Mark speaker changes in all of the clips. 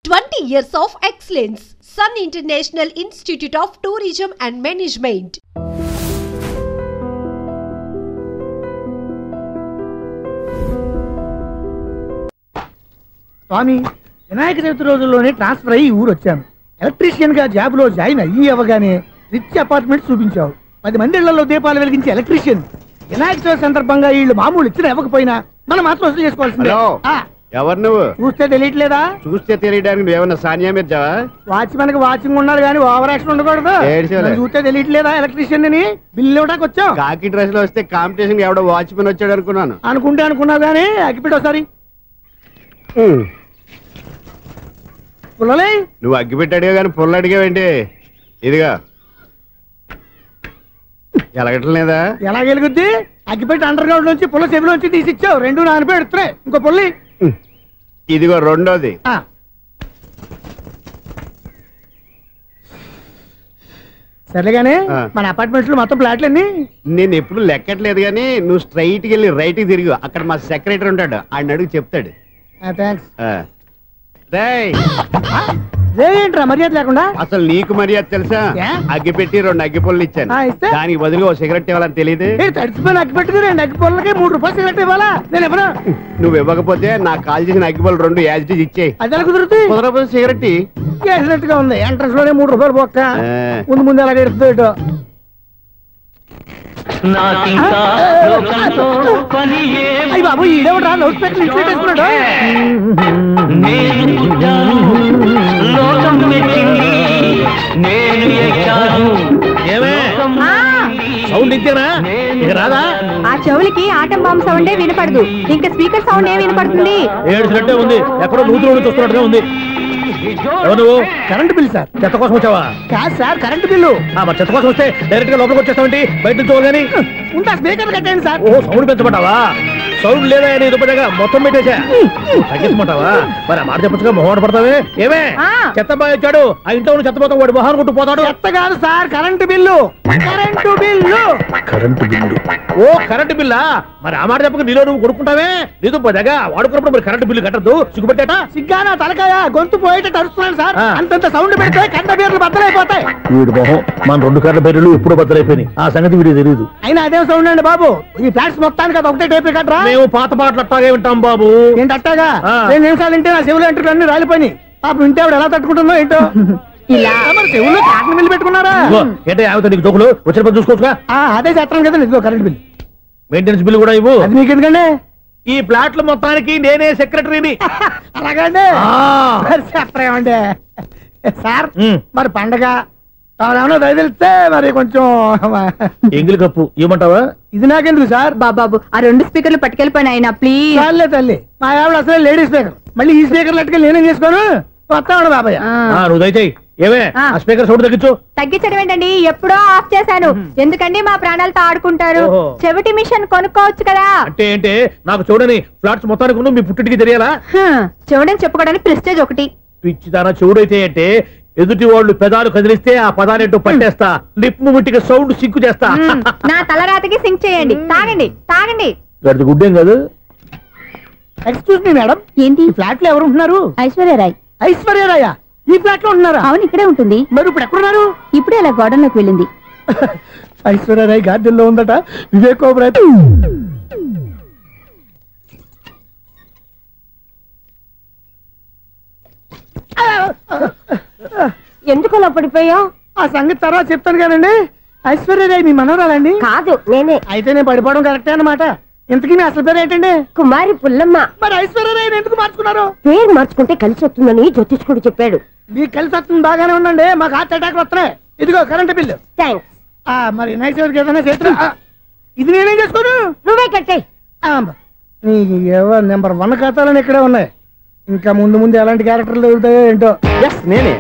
Speaker 1: 20 years of excellence. Sun International Institute of Tourism and Management.
Speaker 2: స్వామి వినాయక చవితి రోజుల్లోనే transfer అయ్యి ఊరు వచ్చాను. ఎలక్ట్రీషియన్ గా జాబ్ లో జాయిన్ అవ్వగానే రిచ్ అపార్ట్మెంట్ చూపించావు. 10 మంది ఇళ్లలో దీపాలు వెలిగించే ఎలక్ట్రీషియన్. వినాయక చవితి సందర్భంగా వీళ్ళు మామూలు ఇచ్చినా ఇవ్వకపోయినా మనం మాత్రం వసూలు చేసుకోవాల్సిందే.
Speaker 3: ఎవరు నువ్వు?
Speaker 2: చూస్తే తెలియట్లేదా?
Speaker 3: చూస్తే తెలియడానికి నువ్వేమన్నా సానియా మీర్జావా?
Speaker 2: వాచ్మెన్ కి వాచింగ్ ఉండాలి కానీ ఓవర్ యాక్షన్ ఉండకూడదు. చూస్తే తెలియట్లేదా ఎలక్ట్రీషియన్ అని? బిల్లు ఇవ్వడానికి వచ్చావు.
Speaker 3: కాకి డ్రెస్ లో వస్తే కాంపిటీషన్ ఎవడో వాచ్మెన్ వచ్చాడు అనుకున్నాను.
Speaker 2: అనుకున్నావు కానీ అగ్గిపెట్టి ఒకసారి పుల్లలే.
Speaker 3: నువ్వు అగ్గిపెట్టి అడిగా కానీ పుల్ల అడిగావేంటి? ఇదిగా ఎలగట్లేదా?
Speaker 2: ఎలా వెలుగుద్ది? అగ్గిపెట్టి అండర్ గ్రౌండ్ నుంచి పుల్ల చెవిలోంచి తీసిచ్చావు. 2 నానపై ఎడుతున్నాయి. ఇంకో పుల్లి
Speaker 3: ఇదిగో రెండోది.
Speaker 2: సరేగానే మన అపార్ట్మెంట్స్ లో మొత్తం ఫ్లాట్లు అన్ని
Speaker 3: నేను ఎప్పుడు లెక్కట్లేదు కానీ నువ్వు స్ట్రైట్ కి వెళ్ళి రైట్ కి తిరిగి అక్కడ మా సెక్రటరీ ఉంటాడు, ఆయన అడుగు చెప్తాడు.
Speaker 2: ఏంట్రా మర్యాద లేకుండా?
Speaker 3: అసలు నీకు మర్యాద తెలుసా? అగ్గిపెట్టి 2 అగ్గిపుల్లలు ఇచ్చాను, దానికి బదులుగా ఓ సిగరెట్ ఇవ్వాలని తెలియదు.
Speaker 2: తడిచిపోయిన అగ్గిపెట్టి 2 అగ్గిపుల్లకి 3 రూపాయలు సిగరెట్ ఇవ్వాలా? నేను ఎవరు?
Speaker 3: నువ్వు ఇవ్వకపోతే నాకు కాల్ చేసిన అగ్గిపుల్లలు 2 యాజిటీస్ ఇచ్చేయి.
Speaker 2: అది ఎలా కుదురుతుంది?
Speaker 3: కుదరకపోతే సిగరెట్
Speaker 2: వేసినట్టుగా ఉంది. ఎంట్రన్స్ లోనే 3 రూపాయలు పోక్క. ముందు ఎలా ఎడుతుంది ఇటు? అయ్యి బాబు ఈడేవడా లౌడ్ స్పీకర్ ఇన్స్టేట్ చేసుకున్నాడు? సౌండ్ ఇచ్చానా? రాదా?
Speaker 4: ఆ చెవులకి ఆటం బాంబు సౌండే వినపడదు, ఇంకా స్పీకర్ సౌండ్ ఏ వినపడుతుంది?
Speaker 2: ఏడ్చినట్టే ఉంది. ఎక్కడో నూతులు చూస్తున్నట్టుగా ఉంది. ఎవరు? Current bill sir. చెత్త కోసం వచ్చావా? కాదు సార్, కరెంట్ బిల్లు. మరి చెత్త కోసం వస్తే డైరెక్ట్ గా లోపలికి వచ్చేస్తామంటే బయట నుంచి కానీ ఉంటా. స్పీకర్ కట్టండి సార్. ఓ సౌండ్ పెంచమంటావా? సౌండ్ లేదా దుబ్బగా మొత్తం పెట్టేసా తగ్గించమంటావా? మరి ఆ మాట చెప్పచ్చుగా మొహం పడతావే. ఏమే చెత్త బాగా వచ్చాడు, ఆ ఇంట్లో చెత్త పోతాం, వాడు మొహాన్ని కొట్టు పోతాడు. చెత్త కాదు sir, current bill. Current bill. Current bill. ఓ కరెంటు బిల్లా? మరి ఆ మాట చెప్పక నీలో నువ్వు కొడుకుంటావే. నీతో పోదాగా వాడుకున్నప్పుడు మరి కరెంటు బిల్లు కట్టద్దు. సిగ్గుపెట్టేట? సిగ్గానా తలకాయ? గొంతు పోయేటట్టు అరుస్తున్నాను సార్. అంతంత సౌండ్ పెడితే కంట బీర్లు బద్దలైపోతాయి. వీడు మొహం మన 2 కర్ల బీర్లు ఎప్పుడు బద్దలైపోయినాయి. ఆ సంగతి వీడికి తెలియదు. అయినా అదే సౌండ్ అండి బాబు. ఈ ఫ్లాట్స్ మొత్తానికి అది ఒకటే టేప్ కట్టరా? మేము పాత పాటలు అట్టాగే వింటాం బాబు. ఏంటి అట్టాగా? 2 నిమిషాలు వింటే నా చెవులు ఎంటర్ అన్ని రాలిపోయినాయి. పాపం వింటే ఆవిడ ఎలా తట్టుకుంటుందో ఏంటో. ఇలా మరి చెవుల్లో కాటన్ బిల్లు పెట్టుకున్నారా? ఏంటో యావత నీకు దోకులు వచ్చిన పని చూసుకోవచ్చుగా. అదే చేస్తాను కదా. ఇదిగో కరెంట్ బిల్, మెయింటెనెన్స్ బిల్లు కూడా ఇవ్వు. అది మీకు ఎందుకండి? ఈ ఫ్లాట్ల మొత్తానికి నేనే సెక్రటరీని. అలాగండి. చెప్పరేమండి సార్? మరి పండగ ఏమన్నా దయదలిస్తే మరి కొంచెం ఎంగిలి కప్పు ఇవ్వమంటావా? ఇది నాకెందుకు సార్?
Speaker 4: బాబాబు ఆ 2 స్పీకర్లు పట్టుకెళ్ళిపోయినా ప్లీజ్.
Speaker 2: చాలే తల్లి, మా ఆవిడ అసలే లేడీ స్పీకర్. మళ్ళీ ఈ స్పీకర్ లెట్టుకెళ్ళి నేనేం చేసుకోను? వస్తాడు బాబాయ్. నువ్వు దయచేయి. ఏమే ఆ స్పీకర్ సౌండ్ తగ్గించు.
Speaker 4: తగ్గించడం ఏంటండి? ఎప్పుడో ఆఫ్ చేశాను. ఎందుకండి మా ప్రాణాలతో ఆడుకుంటారు? చెవిటి మిషన్ కొనుక్కోవచ్చు కదా.
Speaker 2: అంటే ఏంటి? నాకు చూడని ఫ్లాట్స్ మొత్తానికి మీ పుట్టింటికి తెలియాలా?
Speaker 4: చూడని చెప్పుకోవడానికి ప్రెస్టేజ్ ఒకటి.
Speaker 2: పిచ్చిదానా చూడైతే అంటే ఎదుటి వాళ్ళు పెదాలు కదిలిస్తే ఆ పదాలేంటో పట్టేస్తా. లిప్ ముట్టికి సౌండ్ సింకు చేస్తా.
Speaker 4: నా తలరాతకి సింక్ చేయండి. తాగండి తాగండి.
Speaker 2: గడిది గుడ్డేం కాదు. ఎక్స్క్యూజ్ మీ మేడం, ఏంటి ఫ్లాట్ లో ఎవరు ఉంటున్నారు?
Speaker 4: ఐశ్వర్యరాయ్.
Speaker 2: ఐశ్వర్యరాయ ఈ ఫ్లాట్ లో ఉంటున్నారా?
Speaker 4: అవును, ఇక్కడే ఉంటుంది.
Speaker 2: మరి ఇప్పుడు ఎక్కడున్నారు?
Speaker 4: ఇప్పుడే అలా గార్డెన్ లోకి వెళ్ళింది.
Speaker 2: ఐశ్వర్యరాయ్ గార్డెన్ లో ఉందట. వివేక్ ఓబరాయ్
Speaker 4: ఎందుకు అలా పడిపోయావు?
Speaker 2: ఆ సంగతి తర్వాత చెప్తాను కదండి. ఐశ్వర్యరాయ్ మీ మనవరాలండి?
Speaker 4: కాదు, నేనే.
Speaker 2: అయితే నేను పడిపోవడం కరెక్టే అన్నమాట. ఇంతకీ మీ అసలు పేరు ఏంటండి?
Speaker 4: కుమారి పుల్లమ్మ.
Speaker 2: మరి ఐశ్వర్యరాయ్ ఎందుకు మార్చుకున్నారు?
Speaker 4: పేరు మార్చుకుంటే కలిసి వస్తుందని జ్యోతిష్కుడు చెప్పాడు.
Speaker 2: మీకు కలిసి వస్తుంది, బాగానే ఉండండి. మాకు హార్ట్ అటాక్ వస్తున్నాయి. ఇదిగో కరెంట్ బిల్లు.
Speaker 4: థ్యాంక్స్.
Speaker 2: మరి నైట్ ఏదైనా చేతులు ఇది నేనేం చేసుకోను?
Speaker 4: నువ్వే కట్టాయి.
Speaker 2: నెంబర్ 1 ఖాతాలని ఇక్కడే ఉన్నాయి. ఇంకా ముందు ఎలాంటి క్యారెక్టర్లు దొరుకుతాయో ఏంటో.
Speaker 5: నేనే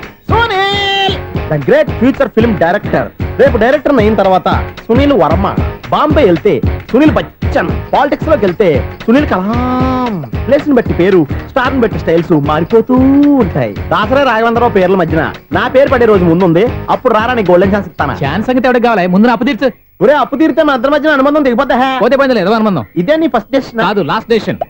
Speaker 5: the great future film director. రేపు డైరెక్టర్ అయిన తర్వాత సునీల్ వర్మ. బాంబే వెళ్తే సునీల్ బచ్చన్. పాలిటిక్స్ లోకి వెళ్తే సునీల్ కలాం. ప్లేస్ ని బట్టి పేరు, స్టార్ ని బట్టి స్టైల్స్ మారిపోతూ ఉంటాయి. దాసరే రాఘవేంద్రరావు పేర్ల మధ్యన నా పేరు పడే రోజు ముందుంది. అప్పుడు రారా నీ గోల్డెన్ ఛాన్స్ ఇస్తానా?
Speaker 6: ఛాన్స్ సంగతి ఎవరికి కావాలి? ముందు అప్పు తీర్చు.
Speaker 5: ఒరే అప్పు తీరితే మా ఇద్దరి మధ్యన అనుబంధం దిగిపోతా.
Speaker 6: పోతే పోయింది లేదు అనుబంధం.
Speaker 5: ఇదే నీ ఫస్ట్ డెసిషన్ కాదు,
Speaker 6: లాస్ట్ డెసిషన్.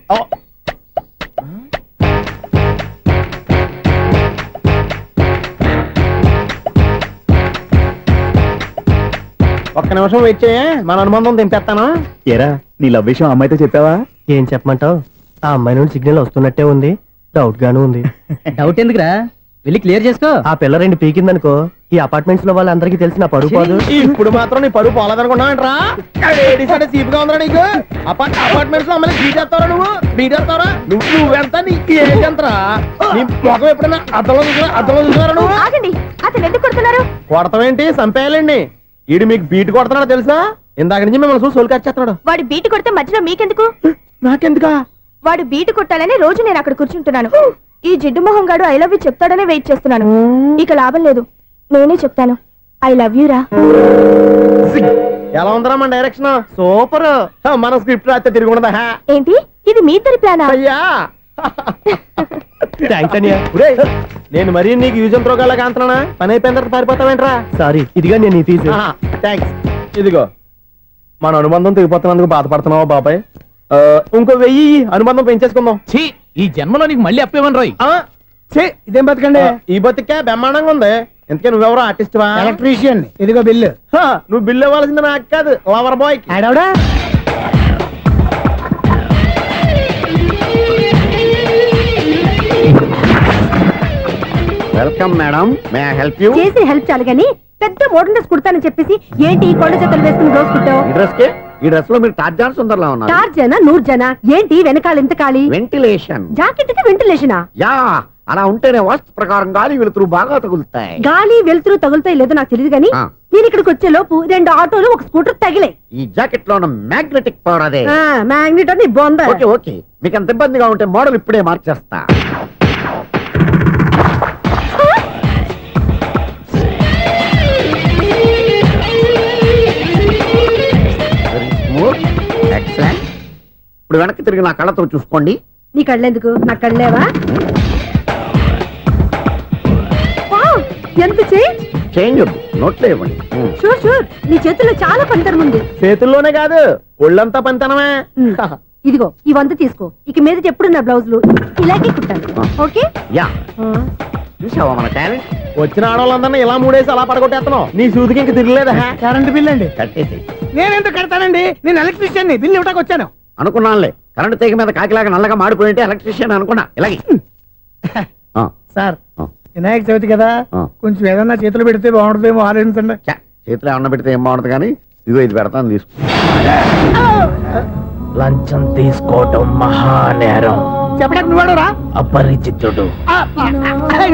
Speaker 5: ఒక్క నిమిషం వెయిట్ చేయ, మన అనుబంధం తెంపేస్తాను.
Speaker 2: ఏరా నీ లవ్ విషయం అమ్మాయితో చెప్పావా?
Speaker 5: ఏం చెప్పమంటావు, ఆ అమ్మాయి నుండి సిగ్నల్ వస్తున్నట్టే ఉంది, డౌట్ గాను ఉంది.
Speaker 6: డౌట్ ఎందుకురా, వెళ్ళి క్లియర్ చేసుకో.
Speaker 5: ఆ పిల్ల 2 పీకిందనుకో, ఈ అపార్ట్మెంట్స్ లో వాళ్ళందరికీ తెలిసిన పరుగు పోదు. ఇప్పుడు మాత్రం నీ పరుగు పోలేదనుకున్నావంటరా? చీపుగా ఉందా నీకు? అపార్ట్మెంట్స్ లో అమ్మాయి బీటేస్తావరా? బీటేస్తావరా? నువ్వెంత, నీకు ఏంటంతరా? నీ మొఖం ఎప్పుడైనా అద్దంలో చూసారా నువ్వు?
Speaker 4: అతను ఎందుకు కొడుతున్నారు?
Speaker 5: కొడతావేంటి, చంపేయాలండి. ఈడు మీకు బీట్ కొడుతున్నాడు తెలుసా? ఇందాక నుంచి మిమ్మల్ని చూసి సోలు కచ్చేస్తున్నాడు.
Speaker 4: వాడు బీటు కొడితే మధ్యలో మీకెందుకు?
Speaker 5: నాకెందుకా?
Speaker 4: వాడు బీటు కొట్టాలని రోజు నేను అక్కడ కూర్చుంటున్నాను. ఈ జిడ్డు మొహం గాడు ఐ లవ్ యూ చెప్తాడనే వెయిట్ చేస్తున్నాను. ఇక లాభం లేదు, నేనే చెప్తాను ఐ లవ్ యూ రా.
Speaker 5: ఎలా ఉందరా మన డైరెక్షన్? సూపర్. మన స్క్రిప్ట్ రాస్తే తిరిగి ఉండదా?
Speaker 4: ఏంటి ఇది మీ ఇద్దరి ప్లానా?
Speaker 5: అయ్యా నేను మరీ నీకు యూజ్ అండ్ త్రోగాలా కాంతనా? పని అయిపోయిన తర్వాత పారిపోతావేంట్రా? సారీ, ఇదిగా నేను నీ తీసి. థ్యాంక్స్. ఇదిగో మన అనుబంధం తెగిపోతున్నందుకు బాధపడుతున్నావా బాబాయ్? ఇంకో 1000 అనుబంధం పెంచేసుకుందాం.
Speaker 6: ఈ జన్మలో నీకు మళ్ళీ అప్పేమని రాయి.
Speaker 5: ఇదేం బతకండి? ఈ బతికే బ్రహ్మాండంగా ఉంది. ఎందుకే నువ్వెవరో ఆర్టిస్ట్ వా? ఎలక్ట్రీషియన్. ఇదిగో బిల్లు. నువ్వు బిల్లు ఇవ్వాల్సింది నాకు కాదు, లవర్ బాయ్. ఆడవడా?
Speaker 3: Welcome madam, may I help you?
Speaker 4: చేసి హెల్ప్ చాలు గానీ పెద్ద మోడల్ డ్రెస్ కుడతానని చెప్పేసి ఏంటి కొండ జతలు వేసుకుని రోజు కుట్టావు?
Speaker 3: ఈ డ్రెస్ లో మీరు టార్జాన్ సుందర్లా ఉన్నారు.
Speaker 4: టార్జనా నూర్జనా? ఏంటి వెనకాల ఎంత ఖాళీ?
Speaker 3: వెంటిలేషన్.
Speaker 4: జాకెట్ కి వెంటిలేషనా?
Speaker 3: యా, అలా ఉంటేనే వాస్తు ప్రకారం గాలి వెలుతురు బాగా తగులుతాయి.
Speaker 4: గాలి వెలుతురు తగులుతాయి లేదో నాకు తెలియదు గానీ నేను ఇక్కడికి వచ్చే లోపు 2 ఆటోలు ఒక స్కూటర్ తగిలే.
Speaker 3: ఈ జాకెట్ లో ఉన్న మ్యాగ్నెటిక్ పవర్ అదే.
Speaker 4: మ్యాగ్నెట్ అని బొంద.
Speaker 3: ఓకే ఓకే, మీకు అంత ఇబ్బందిగా ఉంటే మోడల్ ఇప్పుడే మార్చేస్తా. ఎక్సలెంట్. ఇప్పుడు వెనక్కి తిరిగి నా కళ్ళతో చూసుకోండి.
Speaker 4: నీ కళ్ళెందుకు, నా కళ్ళేవా? ఎంత
Speaker 3: చేంజ్ నోట్లో ఇవ్వండి.
Speaker 4: షూర్ షూర్, నీ చేతుల్లో చాలా పనితనం ఉంది.
Speaker 5: చేతుల్లోనే కాదు, ఒళ్ళంతా పనితనమే.
Speaker 4: ఇదిగో ఈ 100 తీసుకో. ఇక మీద ఎప్పుడు నా బ్లౌజులు ఇలాగే కుట్టాను. ఓకే?
Speaker 3: యా, చూసావా మన టాలెంట్?
Speaker 5: వచ్చిన ఆడవాళ్ళందరినీ ఇలా మూడేసి అలా పడగొట్టేస్తున్నావు. నీ సూదికి ఇంక తిరగలేదా? కరెంట్ బిల్ అండి.
Speaker 3: కట్టేసి.
Speaker 5: నేనెందుకు కడతానండి, నేను ఎలక్ట్రీషియన్ ని, బిల్ ఇవ్వడానికి వచ్చాను.
Speaker 3: అనుకున్నానులే, కరెంట్ తీగ మీద కాకిలాగా నల్లగా మాడిపోయింటే ఎలక్ట్రీషియన్ అనుకున్నా. ఇలాగే
Speaker 5: సార్, వినాయక చవితి కదా, కొంచెం ఏదన్నా చేతులు పెడితే బాగుంటుందేమో ఆలోచించండి.
Speaker 3: చేతిలో ఏమన్నా పెడితే ఏం బాగుంటుంది కానీ ఇదిగో ఇది పెడతాను, తీసుకో.
Speaker 2: లంచం తీసుకోవటం మహానేరం.
Speaker 5: చెప్పడానికి నువ్వాడరా?
Speaker 2: అపరిచితుడు.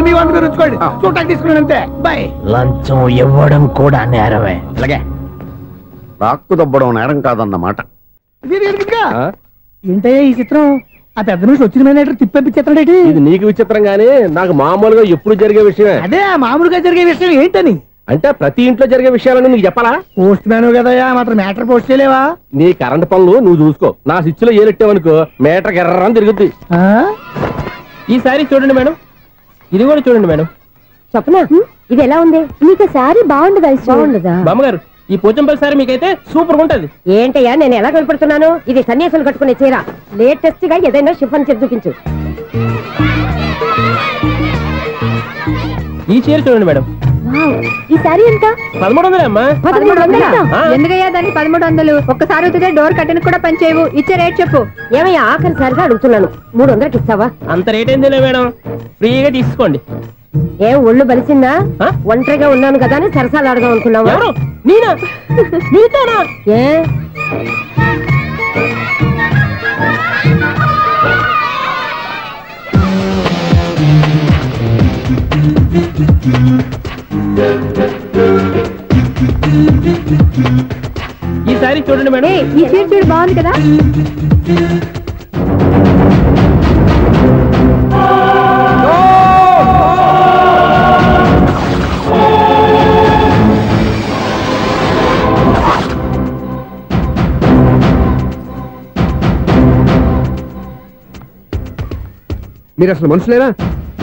Speaker 5: మీ వంట మీరు ఉంచుకోండి, చూడటానికి తీసుకున్నాను అంతే. బాయ్.
Speaker 2: లంచం ఇవ్వడం కూడా నేరమే.
Speaker 3: ఇలాగే రాక్కు దబ్బడం నేరం కాదన్నమాట.
Speaker 5: ఏంటయ్యా ఈ చిత్రం? ఆ పెద్ద నుంచి వచ్చిన మేనేటర్ తిప్పించేస్తాడేటి? ఇది నీకు విచిత్రం గానీ నాకు మామూలుగా ఎప్పుడు జరిగే విషయమే. అదే మామూలుగా జరిగే విషయం ఏంటని అంటే ప్రతి ఇంట్లో జరిగే విషయాలని నీకు చెప్పాలా? పోస్ట్ మ్యాన్ కదయ్యా, మాత్రం మేటర్ పోస్ట్ చేయలేవా? నీ కరెంట్ పనులు నువ్వు చూసుకో. నా స్విచ్ లో ఏలెట్టావనుకో మేటర్ ఎర్రని తిరుగుద్ది. ఈసారి చూడండి మేడం, ఇది కూడా చూడండి మేడం.
Speaker 4: చెప్పనా, ఇది ఎలా ఉంది? నీకు సారీ బాగుండదా? బాగుండదా
Speaker 5: బామ్మగారు? ఈ పోచంపల్లి సారీ మీకైతే సూపర్ ఉంటది.
Speaker 4: ఏంటయ్యా నేను ఎలా కనపడుతున్నాను? ఇది సన్యాసులు కట్టుకునే చీర. లేటెస్ట్ గా ఏదైనా షిఫాన్ చీర చూపించు.
Speaker 5: ఈ చీర చూడండి మేడం.
Speaker 4: ఈ సారీ ఎంత?
Speaker 5: 1300 అమ్మా.
Speaker 4: 1300?
Speaker 7: ఎందుకయ్యా దాన్ని 1300? ఒక్కసారి అవుతుందే డోర్ కట్టను కూడా పనిచేయవు. ఇచ్చే రేట్ చెప్పు.
Speaker 4: ఏమయ్యా ఆఖరిసారిగా అడుగుతున్నాను, 300కి ఇస్తావా?
Speaker 5: అంత రేట్ ఏందిలే మేడం, ఫ్రీగా తీసుకోండి.
Speaker 4: ఏం ఒళ్ళు బలిసిందా? ఒంటరిగా ఉన్నాను కదా అని సరసాలు అడదాం అనుకున్నావా?
Speaker 5: నేనా? నీతోనా?
Speaker 4: ఏ
Speaker 5: ఈ సారీ చూడండి మేడం.
Speaker 7: ఈ చీర చూడు, బాగుంది కదా?
Speaker 8: మీరు అసలు మనుషులేనా?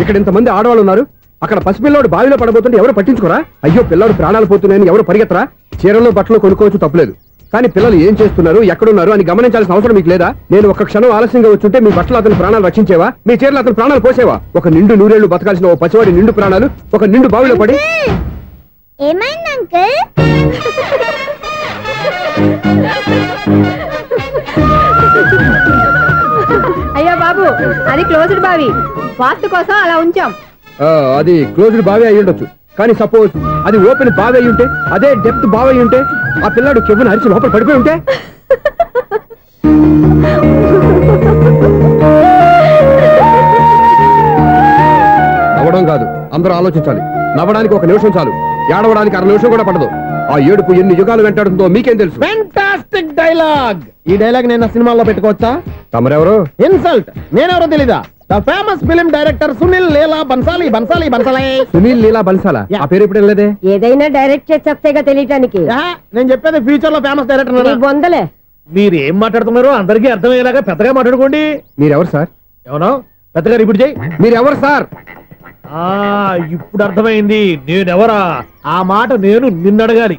Speaker 8: ఇక్కడ ఇంతమంది ఆడవాళ్ళు ఉన్నారు, అక్కడ పసిపిల్లాడు బావిలో పడబోతుంటే ఎవరు పట్టించుకోరా? అయ్యో పిల్లాడు ప్రాణాలు పోతున్నాయని ఎవరు పరిగెత్తరా? చీరలో బట్టలు కొనుక్కోవచ్చు, తప్పలేదు. కానీ పిల్లలు ఏం చేస్తున్నారు, ఎక్కడున్నారు అని గమనించాల్సిన అవసరం మీకు లేదా? నేను ఒక్క క్షణం ఆలస్యంగా వచ్చుంటే మీ బట్టలు అతని ప్రాణాలు రక్షించేవా? మీ చీరలు అతని ప్రాణాలు పోసేవా? ఒక నిండు 100 ఏళ్లు బతకాల్సిన ఓ పసివాడి నిండు ప్రాణాలు ఒక నిండు బావిలో పడి.
Speaker 4: ఏమైంది అంకుల్?
Speaker 7: అయ్యో బాబు, అది క్లోజ్డ్ బావి, వాస్తు కోసం అలా ఉంచాం.
Speaker 8: అది క్లోజ్డ్ బావి అయి ఉండొచ్చు, కానీ సపోజ్ అది ఓపెన్ బావి అయి ఉంటే, అదే డెప్త్ బావి అయి ఉంటే, ఆ పిల్లాడు కెవ్వును అరిచి లోపల పడిపోయి ఉంటే. నవ్వడం కాదు, అందరూ ఆలోచించాలి. నవ్వడానికి 1 నిమిషం చాలు, ఏడవడానికి 1/2 నిమిషం కూడా పడదు. ఆ ఏడుపు ఎన్ని యుగాలు వెంటాడుతుందో మీకేం తెలుసు?
Speaker 5: Fantastic dialogue. ఈ డైలాగ్ నేను సినిమాలో పెట్టుకోవచ్చా?
Speaker 8: తమరెవరు?
Speaker 5: ఇన్సల్ట్. నేనెవరో తెలీదా? The famous film director Sunil Leela Bhansali. Bhansali Bhansali
Speaker 8: Sunil Leela బన్సాలా? ఆ పేరు ఇప్పుడు లేదే.
Speaker 7: ఏదైనా డైరెక్ట్ చేసేస్తేగా తెలియటానికి.
Speaker 5: నేను చెప్పేది ఫ్యూచర్ లో ఫేమస్ డైరెక్టర్.
Speaker 7: బొందలే.
Speaker 2: మీరు ఏం మాట్లాడుతున్నారో అందరికీ అర్థమయ్యేలాగా పెద్దగా మాట్లాడుకోండి.
Speaker 8: మీరెవరు సార్?
Speaker 2: ఎవరో పెద్దగా రిపీట్ చేయి.
Speaker 8: మీరెవరు సార్?
Speaker 2: ఇప్పుడు అర్థమైంది నేనెవరా. ఆ మాట నేను నిన్ను అడగాలి.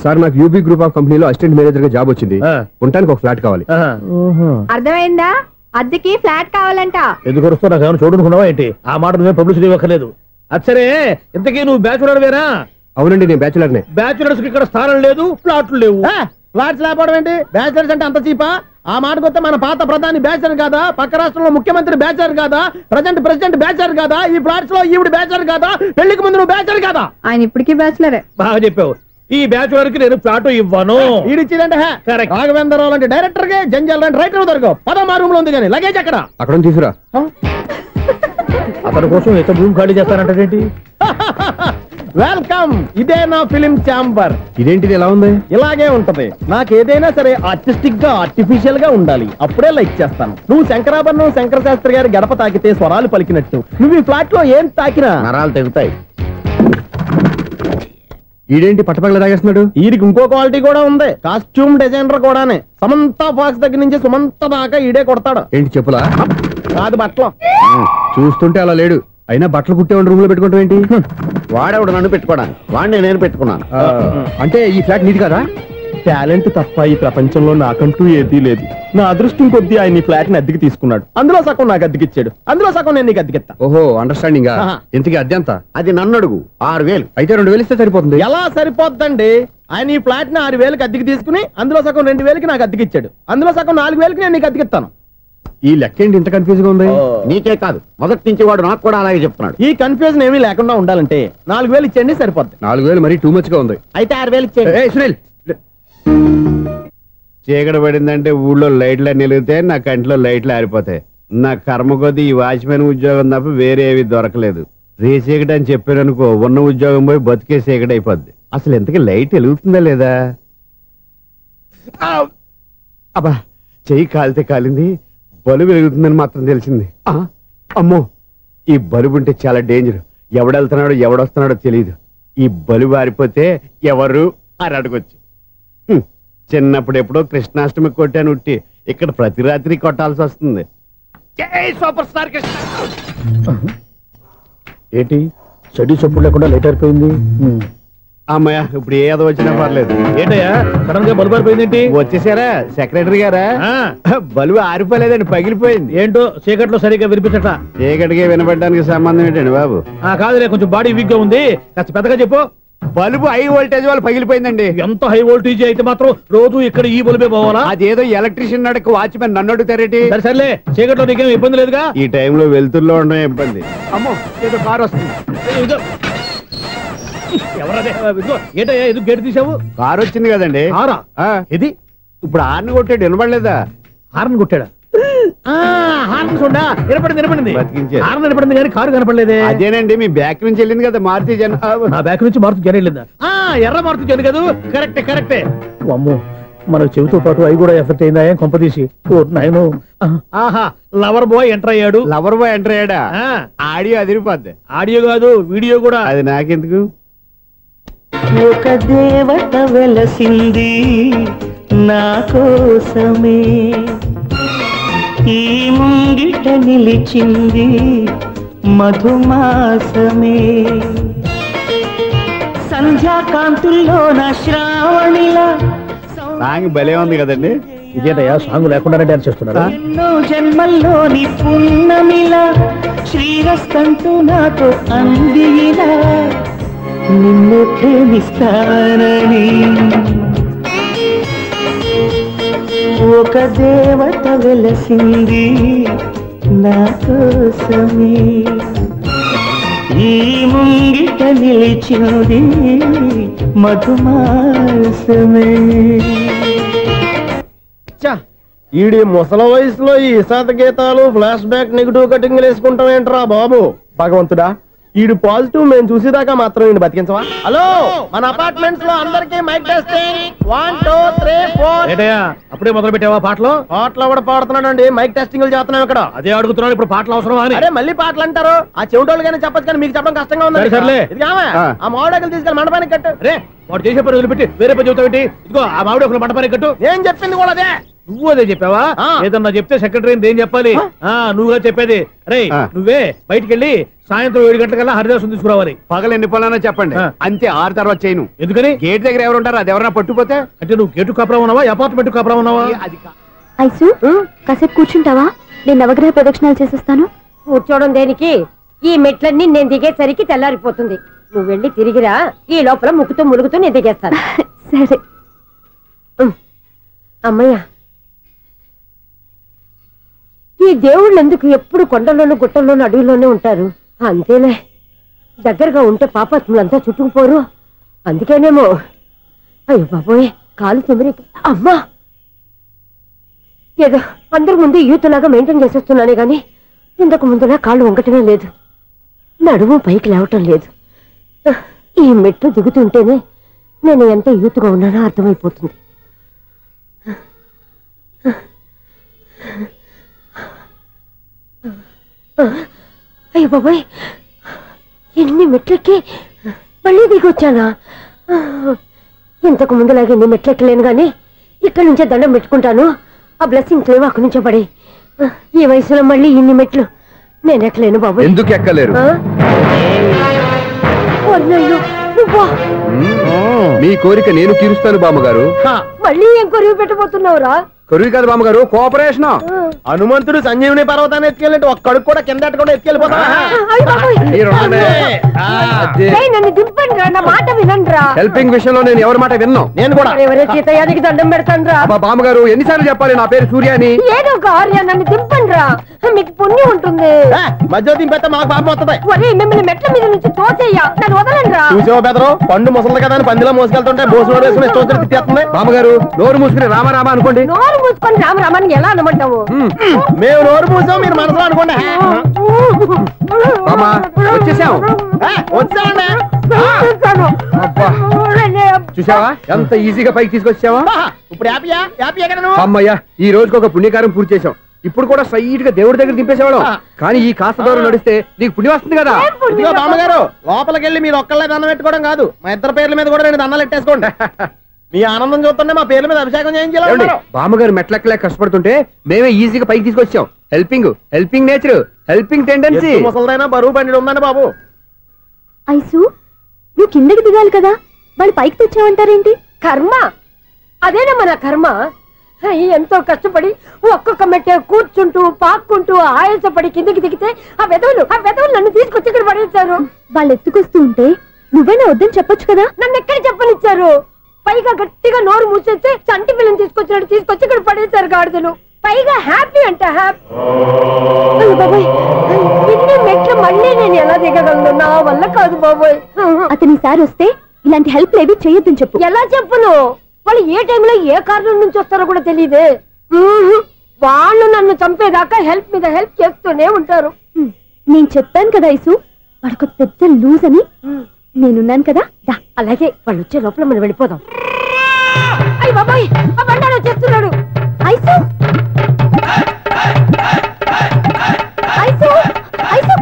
Speaker 8: సార్, నాకు యూబీ గ్రూప్ ఆఫ్ కంపెనీలో అసిస్టెంట్ మేనేజర్ గా జాబ్ వచ్చింది. ఉండటానికి ఒక ఫ్లాట్ కావాలి.
Speaker 7: అర్థమైందా? అద్దెకి ఫ్లాట్ కావాలంట.
Speaker 2: ఎందుకు వస్తావు? నాకు ఏమైనా చూడనుకున్నావా ఏంటి? ఆ మాట నువ్వే పబ్లిసిటీ ఇవ్వక్కర్లేదు. అచ్చరే, ఇంతకీ నువ్వు బ్యాచులర్ వేరా?
Speaker 8: అవునండి, నేను బ్యాచులర్ నే.
Speaker 2: బ్యాచులర్స్ కి ఇక్కడ స్థానం లేదు, ప్లాట్లు లేవు.
Speaker 5: ఫ్లాట్స్ లేకపోవడం ఏంటి? బ్యాచులర్స్ అంటే అంత చీపా? ఆ మాటకొస్తే మన పాత ప్రధాని బ్యాచర్ కాదా? పక్క రాష్ట్రంలో ముఖ్యమంత్రి బ్యాచర్ కాదా? ప్రెసిడెంట్ బ్యాచర్ కాదా? ఈ ఫ్లాట్స్ లో ఈవిడ బ్యాచర్ కాదా? పెళ్లికి ముందు నువ్వు బ్యాచర్ కాదా?
Speaker 7: ఆయన ఇప్పటికీ బ్యాచులరే.
Speaker 2: బాగా చెప్పావు. ఈ బ్యాచులర్ కి నేను ప్లాట్ ఇవ్వను.
Speaker 5: ఈడిచ్చిందంటే రాఘవేంద్రరావు లాంటి డైరెక్టర్ కి, జంజాల్ లాంటి రైటర్ దొరకవు. 13 రూమ్ లో ఉంది కానీ లగేజ్ అక్కడ.
Speaker 8: అక్కడ తీసుకురా.
Speaker 2: అతని కోసం ఎంత రూమ్ ఖాళీ చేస్తానంటే
Speaker 5: వెల్కమ్. ఇదే నా ఫిలిం ఛాంబర్.
Speaker 8: ఇదేంటిది ఎలా ఉంది?
Speaker 5: ఇలాగే ఉంటది. నాకు ఏదైనా సరే ఆర్టిస్టిక్ గా, ఆర్టిఫిషియల్ గా ఉండాలి. అప్పుడే లైక్ చేస్తాను. నువ్వు శంకరాభరణం శంకర శాస్త్రి గారి గడప తాకితే స్వరాలు పలికినట్టు నువ్వు ఈ ఫ్లాట్ లో ఏం తాకినా
Speaker 3: నరాలు తెగుతాయి.
Speaker 8: ఈడేంటి పట్టపగల తాగేస్తున్నాడు?
Speaker 5: వీడికి ఇంకో క్వాలిటీ కూడా ఉంది. కాస్ట్యూమ్ డిజైనర్ కూడానే. సమంత ఫాక్స్ దగ్గర నుంచి సుమంత దాకా ఈడే కొడతాడు.
Speaker 8: ఏంటి చెప్పులా?
Speaker 5: కాదు, బట్టలు.
Speaker 8: చూస్తుంటే అలా లేడు. అయినా బట్టలు కుట్టేవాడి రూమ్ లో పెట్టుకుంటాం ఏంటి?
Speaker 3: వాడేవాడు నన్ను పెట్టుకోవడానికి, వాడిని నేను పెట్టుకున్నాను.
Speaker 8: అంటే ఈ ఫ్లాట్ నీది కదా?
Speaker 5: టాలెంట్ తప్ప ఈ ప్రపంచంలో నాకంటూ ఏదీ లేదు. నా అదృష్టం కొద్దీ ఆయన ఈ ఫ్లాట్ ని అద్దెకి తీసుకున్నాడు. అందులో సగం నాకు అద్దెకిచ్చాడు, అందులో సగం నేను నీకు అద్దెకిస్తా.
Speaker 8: ఓహో, అండర్స్టాండింగ్. ఇంతకీ అద్దె ఎంత?
Speaker 3: అది నన్ను అడుగు. 6000.
Speaker 8: అయితే 2000 ఇస్తే సరిపోతుంది.
Speaker 5: ఎలా సరిపోద్దండి? ఆయన ఈ ఫ్లాట్ ని 6000కి అద్దెకి తీసుకుని అందులో సగం 2000కి నాకు అద్దెకిచ్చాడు, అందులో సగం 4000కి నేను నీకు అద్దెకిస్తాను.
Speaker 8: ఈ లెక్క ఏంటి ఇంత కన్ఫ్యూజ్ గా ఉంది?
Speaker 3: నీకే కాదు, మొదటి నుంచి వాడు నాకు కూడా అలాగే చెప్తున్నాడు.
Speaker 5: ఈ కన్ఫ్యూజన్ ఏమీ లేకుండా ఉండాలంటే 4000 ఇచ్చేయండి, సరిపోద్ది.
Speaker 8: 4000 మరీ టూ మచ్ గా ఉంది.
Speaker 5: అయితే 6000 ఇచ్చేయండి.
Speaker 8: సునీల్,
Speaker 3: చీకటి పడిందంటే ఊళ్ళో లైట్లు నిలిగితే నా కంటిలో లైట్లు ఆరిపోతాయి. నా కర్మ కొద్దీ ఈ వాచ్మెన్ ఉద్యోగం తప్ప వేరే ఏవి దొరకలేదు. రేచీకటి అని చెప్పారనుకో, ఉన్న ఉద్యోగం పోయి బతికే చీకటి అయిపోద్ది. అసలు ఎంతకీ లైట్ వెలుగుతుందా లేదా? అబ్బా, చెయ్యి కాలితే కాలింది, బలుబు వెలుగుతుందని మాత్రం తెలిసింది. అమ్మో, ఈ బలుబు ఉంటే చాలా డేంజర్. ఎవడెళ్తున్నాడో ఎవడొస్తున్నాడో తెలియదు. ఈ బలుబు ఆరిపోతే ఎవరు అని అడగొచ్చు. చిన్నప్పుడు ఎప్పుడో కృష్ణాష్టమి కొట్టాను ఉట్టి, ఇక్కడ ప్రతి రాత్రి కొట్టాల్సి వస్తుంది. Super star Krishna.
Speaker 2: ఏంటి చెడు చెప్పుడు లేకుండా లేట్ అయిపోయింది?
Speaker 3: అమ్మయ్య, ఇప్పుడు ఏదో వచ్చినా పర్లేదు.
Speaker 2: ఏంటయ్యా సడన్ గా బల్బు అయిపోయింది ఏంటి?
Speaker 3: వచ్చేసారా సెక్రటరీ గారా? బలుబు ఆరిపోలేదండి, పగిలిపోయింది.
Speaker 2: ఏంటో చీకట్లో సరిగ్గా వినిపించట.
Speaker 3: చీకటికి వినపడడానికి సంబంధం ఏంటండి బాబు?
Speaker 2: కాదులే, కొంచెం బాడీ వీక్ గా ఉంది, కాస్త పెద్దగా చెప్పు.
Speaker 3: బల్బు హై వోల్టేజ్ వాళ్ళు పగిలిపోయిందండి.
Speaker 2: ఎంత హై వోల్టేజ్ అయితే మాత్రం రోజు ఇక్కడ ఈ బల్బే పోవాలా?
Speaker 3: అదేదో ఎలక్ట్రీషియన్ నడక వాచ్మెన్ నన్ను అడుగుతారేటి?
Speaker 2: సర్లే, చీకట్లో నీకేం ఇబ్బంది లేదుగా?
Speaker 3: ఈ టైంలో వెళ్తుల్లో ఉండడం ఇబ్బంది. అమ్మో, ఏదో కారు వస్తుంది.
Speaker 2: ఎవరదే? ఏంటయ్యా ఎందుకు గేట్ తీసావు?
Speaker 3: కారు వచ్చింది కదండి.
Speaker 2: కారా?
Speaker 3: ఇది ఇప్పుడు హార్న్ కొట్టాడు, వినపడలేదా?
Speaker 2: హార్న్ కొట్టాడా? హార్న్ చూడా వినపడింది.
Speaker 3: బతికించాడు.
Speaker 2: హార్న్ వినపడింది కానీ కారు కనపడలేదే.
Speaker 3: అదేనండి, మీ బ్యాక్ నుంచి వెళ్ళింది కదా మారుతి జన.
Speaker 2: నా బ్యాక్ నుంచి మారుతి జన వెళ్ళిందా? ఎర్ర మారుతి జన కదా? కరెక్టే. అమ్మో, మన చెవితో పాటు అవి కూడా ఎఫెక్ట్ అయిందా కొంపదీసి? ఆహా, లవర్ బాయ్ ఎంటర్ అయ్యాడు.
Speaker 3: లవర్ బాయ్ ఎంటర్ అయ్యాడా? ఆడియో అదిరిపోద్ది.
Speaker 2: ఆడియో కాదు, వీడియో కూడా.
Speaker 3: అది నాకెందుకు?
Speaker 9: ఒక దేవత వెలసింది నా కోసమే, ఈ ముంగిట నిలిచింది మధుమాసమే, సంధ్యాకాంతుల్లో నా శ్రావణిలా.
Speaker 3: సాంగ్ భలే ఉంది కదండి.
Speaker 2: ఇదేటయ్యా సాంగ్ లేకుండానే డాన్స్ చేస్తున్నారా?
Speaker 9: ఎన్నో జన్మల్లోని పున్నమిలా శ్రీరస్తంటూ నాతో అందిలా, నిన్ను ప్రేమిస్తానని. ఒక దేవత వెలసింది నా కోసమే, ఈ ముంగిట నిలిచింది మధుమాసమే.
Speaker 5: ఈడి ముసల వయసులో ఈ ఇసాత గీతాలు ఫ్లాష్ బ్యాక్ నెగిటివ్ కటింగ్ వేసుకుంటాం ఏంట్రా బాబు. భగవంతుడా, ఈడు పాజిటివ్ మేము చూసేదాకా మాత్రం ఈయన బతికించవా. హలో, మన అపార్ట్మెంట్స్ లో అందరికీ మైక్ టెస్టింగ్ 1 2 3 4.
Speaker 2: అప్పుడే మొదలు పెట్టావా పాటలు?
Speaker 5: పాటలు కూడా పాడుతున్నాడు అండి, మైక్ టెస్టింగ్ చేస్తున్నాం ఇక్కడ.
Speaker 2: అదే అడుగుతున్నాను, ఇప్పుడు పాటలు అవసరమా అని.
Speaker 5: అరే మళ్ళీ పాటలు అంటారు, ఆ చెవిటోళ్ళు కానీ చెప్పచ్చు కానీ మీకు చెప్పడం కష్టంగా ఉంది.
Speaker 2: సర్లే,
Speaker 5: ఆ మామిడాకులు తీసుకెళ్ళి మండపానికి కట్టు.
Speaker 2: రే వాడు చేసే పని వదిలిపెట్టి వేరే పని చెబుతావేంటి? ఇదిగో ఆ మామిడి ఒక మంటపానికి కట్టు.
Speaker 5: ఏం చెప్పింది కూడా అదే.
Speaker 2: నువ్వు అదే చెప్పావా? ఏదన్నా చెప్తే సెక్రటరీ ఏం చెప్పాలి? నువ్వుగా చెప్పేది. రే నువ్వే బయటికి వెళ్ళి సాయంత్రం 7 గంటలకల్లా హరిదాసు తీసుకురావాలి.
Speaker 3: పగలు ఎన్ని పనులన్నా చెప్పండి, అంతే 6 తర్వాత చేయను.
Speaker 2: ఎందుకని?
Speaker 3: గేట్ దగ్గర ఎవరు ఉంటారు, అది ఎవరైనా పట్టుపోతే.
Speaker 2: అంటే నువ్వు గేటు కాపురా ఉన్నావా, అపార్ట్మెంట్ కాపురా ఉన్నావా?
Speaker 4: ఐసు కాసేపు కూర్చుంటావా? నేను నవగ్రహ ప్రదక్షిణాలు చేసేస్తాను.
Speaker 10: కూర్చోవడం దేనికి? ఈ మెట్లన్నీ నేను దిగేసరికి తెల్లారిపోతుంది. నువ్వు వెళ్ళి తిరిగిరా, ఈ లోపల ముక్కుతూ ములుగుతూ నేను దిగేస్తాను.
Speaker 4: సరే
Speaker 10: అమ్మయ్య, ఈ దేవుళ్ళు ఎందుకు ఎప్పుడు కొండల్లోనూ గుట్టల్లోనూ అడవిలోనే ఉంటారు? అంతేలే, దగ్గరగా ఉంటే పాపాత్ములంతా చుట్టుకుపోరు. అందుకేనేమో. అయ్యో బాబోయ్, కాలు తిమిరి. అమ్మా, ఏదో అందరి ముందు యూత్లాగా మెయింటైన్ చేసేస్తున్నానే గాని ఇంతకు ముందులా కాళ్ళు వంకటమే లేదు, నడుము పైకి లేవటం లేదు. ఈ మెట్లు దిగుతుంటేనే నేను ఎంత యూత్గా ఉన్నానో అర్థమైపోతుంది. అయ్యో బాబాయ్, ఎన్ని మెట్లెక్కి మళ్ళీ దిగొచ్చానా? ఇంతకు ముందులాగే ఎన్ని మెట్లెక్కలేను గాని ఇక్కడి నుంచే దండం పెట్టుకుంటాను. ఆ బ్లెస్సింగ్స్ లేవు అక్కడి నుంచే పడే. ఈ వయసులో మళ్ళీ ఇన్ని మెట్లు నేను ఎక్కలేను బాబాయ్.
Speaker 8: ఎందుకు ఎక్కలేరు? మీ కోరిక నేను తీరుస్తాను బామ్మగారు.
Speaker 10: మళ్ళీ ఏం కొరివి పెట్టబోతున్నావురా?
Speaker 8: కొరివి కాదు బామ్మగారు, కోఆపరేషన్.
Speaker 5: హనుమంతుడు సంజీవుని పర్వతాన్ని ఎత్తుకెళ్ళి ఒక్కడు కూడా కింద ఎట్టకుండా ఎత్తుకెళ్ళిపోతా.
Speaker 10: నన్ను దింపండి రా, నా మాట వినండి.
Speaker 8: హెల్పింగ్ విషయంలో నేను ఎవరి మాట విన్నాను.
Speaker 5: నేను కూడా
Speaker 10: ఎవరే సీతయ్యానికి దండం పెడతాను రా.
Speaker 8: బామ్మగారు ఎన్నిసార్లు చెప్పాలి నా పేరు సూర్య అని?
Speaker 10: ఏదో ఒక ఆర్య, నన్ను దింపండి రా, మీకు పుణ్యం ఉంటుంది.
Speaker 5: మధ్య దింపేస్తే మాకు పాపం వస్తుంది.
Speaker 10: ఒరే మిమ్మల్ని మెట్ల మీద నుంచి తోసేయ్యా, నన్ను వదలండి రా.
Speaker 5: చూసావా బెదరు, పండు ముసలి కదా అని పందిలో మోసుకెళ్తుంటే బోసు వేసుకుని ఇష్టం తిట్టేస్తుంది.
Speaker 8: బామ్మగారు నోరు మూసుకుని రామారామా అనుకోండి.
Speaker 10: నోరు మూసుకొని రామరామని ఎలా అనమంటావు?
Speaker 5: మేము నోరు మూసాం, మీరు మనసులో అనుకోండి.
Speaker 8: వచ్చేసాం.
Speaker 5: వచ్చామండి.
Speaker 8: చూసావా ఎంత ఈజీగా పైకి తీసుకొచ్చావా?
Speaker 5: ఇప్పుడు హ్యాపీ
Speaker 8: అమ్మయ్యా, ఈ రోజుకి ఒక పుణ్యకారం పూర్తి చేసాం. ఇప్పుడు కూడా సైట్ గా దేవుడి దగ్గర దింపేసేవాళ్ళం. కానీ ఈ కాస్త దూరం నడిస్తే నీకు పుణ్యం వస్తుంది కదా.
Speaker 5: ఇదిగో బామ్మగారు, లోపలికి వెళ్ళి మీరు ఒక్కళ్ళే దండం పెట్టుకోవడం కాదు, మా ఇద్దరు పేర్ల మీద కూడా 2 దండాలు పెట్టేసుకోండి. మీ ఆనందం చూస్తుంటే మా పేర్ల మీద అభిషేకం చేయించాలి.
Speaker 8: బామ్మగారు మెట్లెక్కలే కష్టపడుతుంటే మేమే ఈజీగా పైకి తీసుకొచ్చాం. Helping nature, helping tendency.
Speaker 5: ముసలిదైనా బరువు బండి ఉందండి బాబు.
Speaker 4: ఐసు నువ్వు కిందకి దిగాలి కదా, వాళ్ళు పైకి తెచ్చావంటారేంటి?
Speaker 10: కర్మ, అదేనమ్మా నా కర్మ. ఎంతో కష్టపడి ఒక్కొక్క మెట్టే కూర్చుంటూ పాక్కుంటూ ఆయాసపడి కిందకి దిగితే ఆ వెధవులు నన్ను తీసుకొచ్చి ఇక్కడ పడేశారు.
Speaker 4: వాళ్ళు ఎత్తుకొస్తూ ఉంటే నువ్వైనా వద్దని చెప్పొచ్చు కదా.
Speaker 10: నన్ను ఎక్కడ చెప్పనిచ్చారు? పైగా గట్టిగా నోరు మూసేస్తే చంటి పిల్లని తీసుకొచ్చినట్టు తీసుకొచ్చి ఇక్కడ పడేశారు గాడిదలు. పైగా హ్యాపీ అంట హ్యాపీ. బాబాయ్, ఇన్ని మెట్లు మళ్ళీ నేను ఎలా దిగగలను? నా వల్ల కాదు బాబోయ్.
Speaker 4: అతని సారి వస్తే ఇలాంటి హెల్ప్ లేవి చేయొద్దని చెప్పు.
Speaker 10: ఎలా చెప్పును? వాళ్ళు ఏ టైంలో ఏ కారణం నుంచి వస్తారో కూడా తెలియదే. వాళ్ళు నన్ను చంపేదాకా హెల్ప్ మీద హెల్ప్ చేస్తూనే ఉంటారు.
Speaker 4: నేను చెప్పాను కదా ఐసు, వాడికి పెద్ద లూజ్ అని. నేనున్నాను కదా.
Speaker 10: అలాగే వాళ్ళు వచ్చే లోపల మనం వెళ్ళిపోదాం. అయ్య బాబాయ్, ఆ బండారు వచ్చేస్తున్నాడు.
Speaker 4: ఐసు ఐసు ఐసు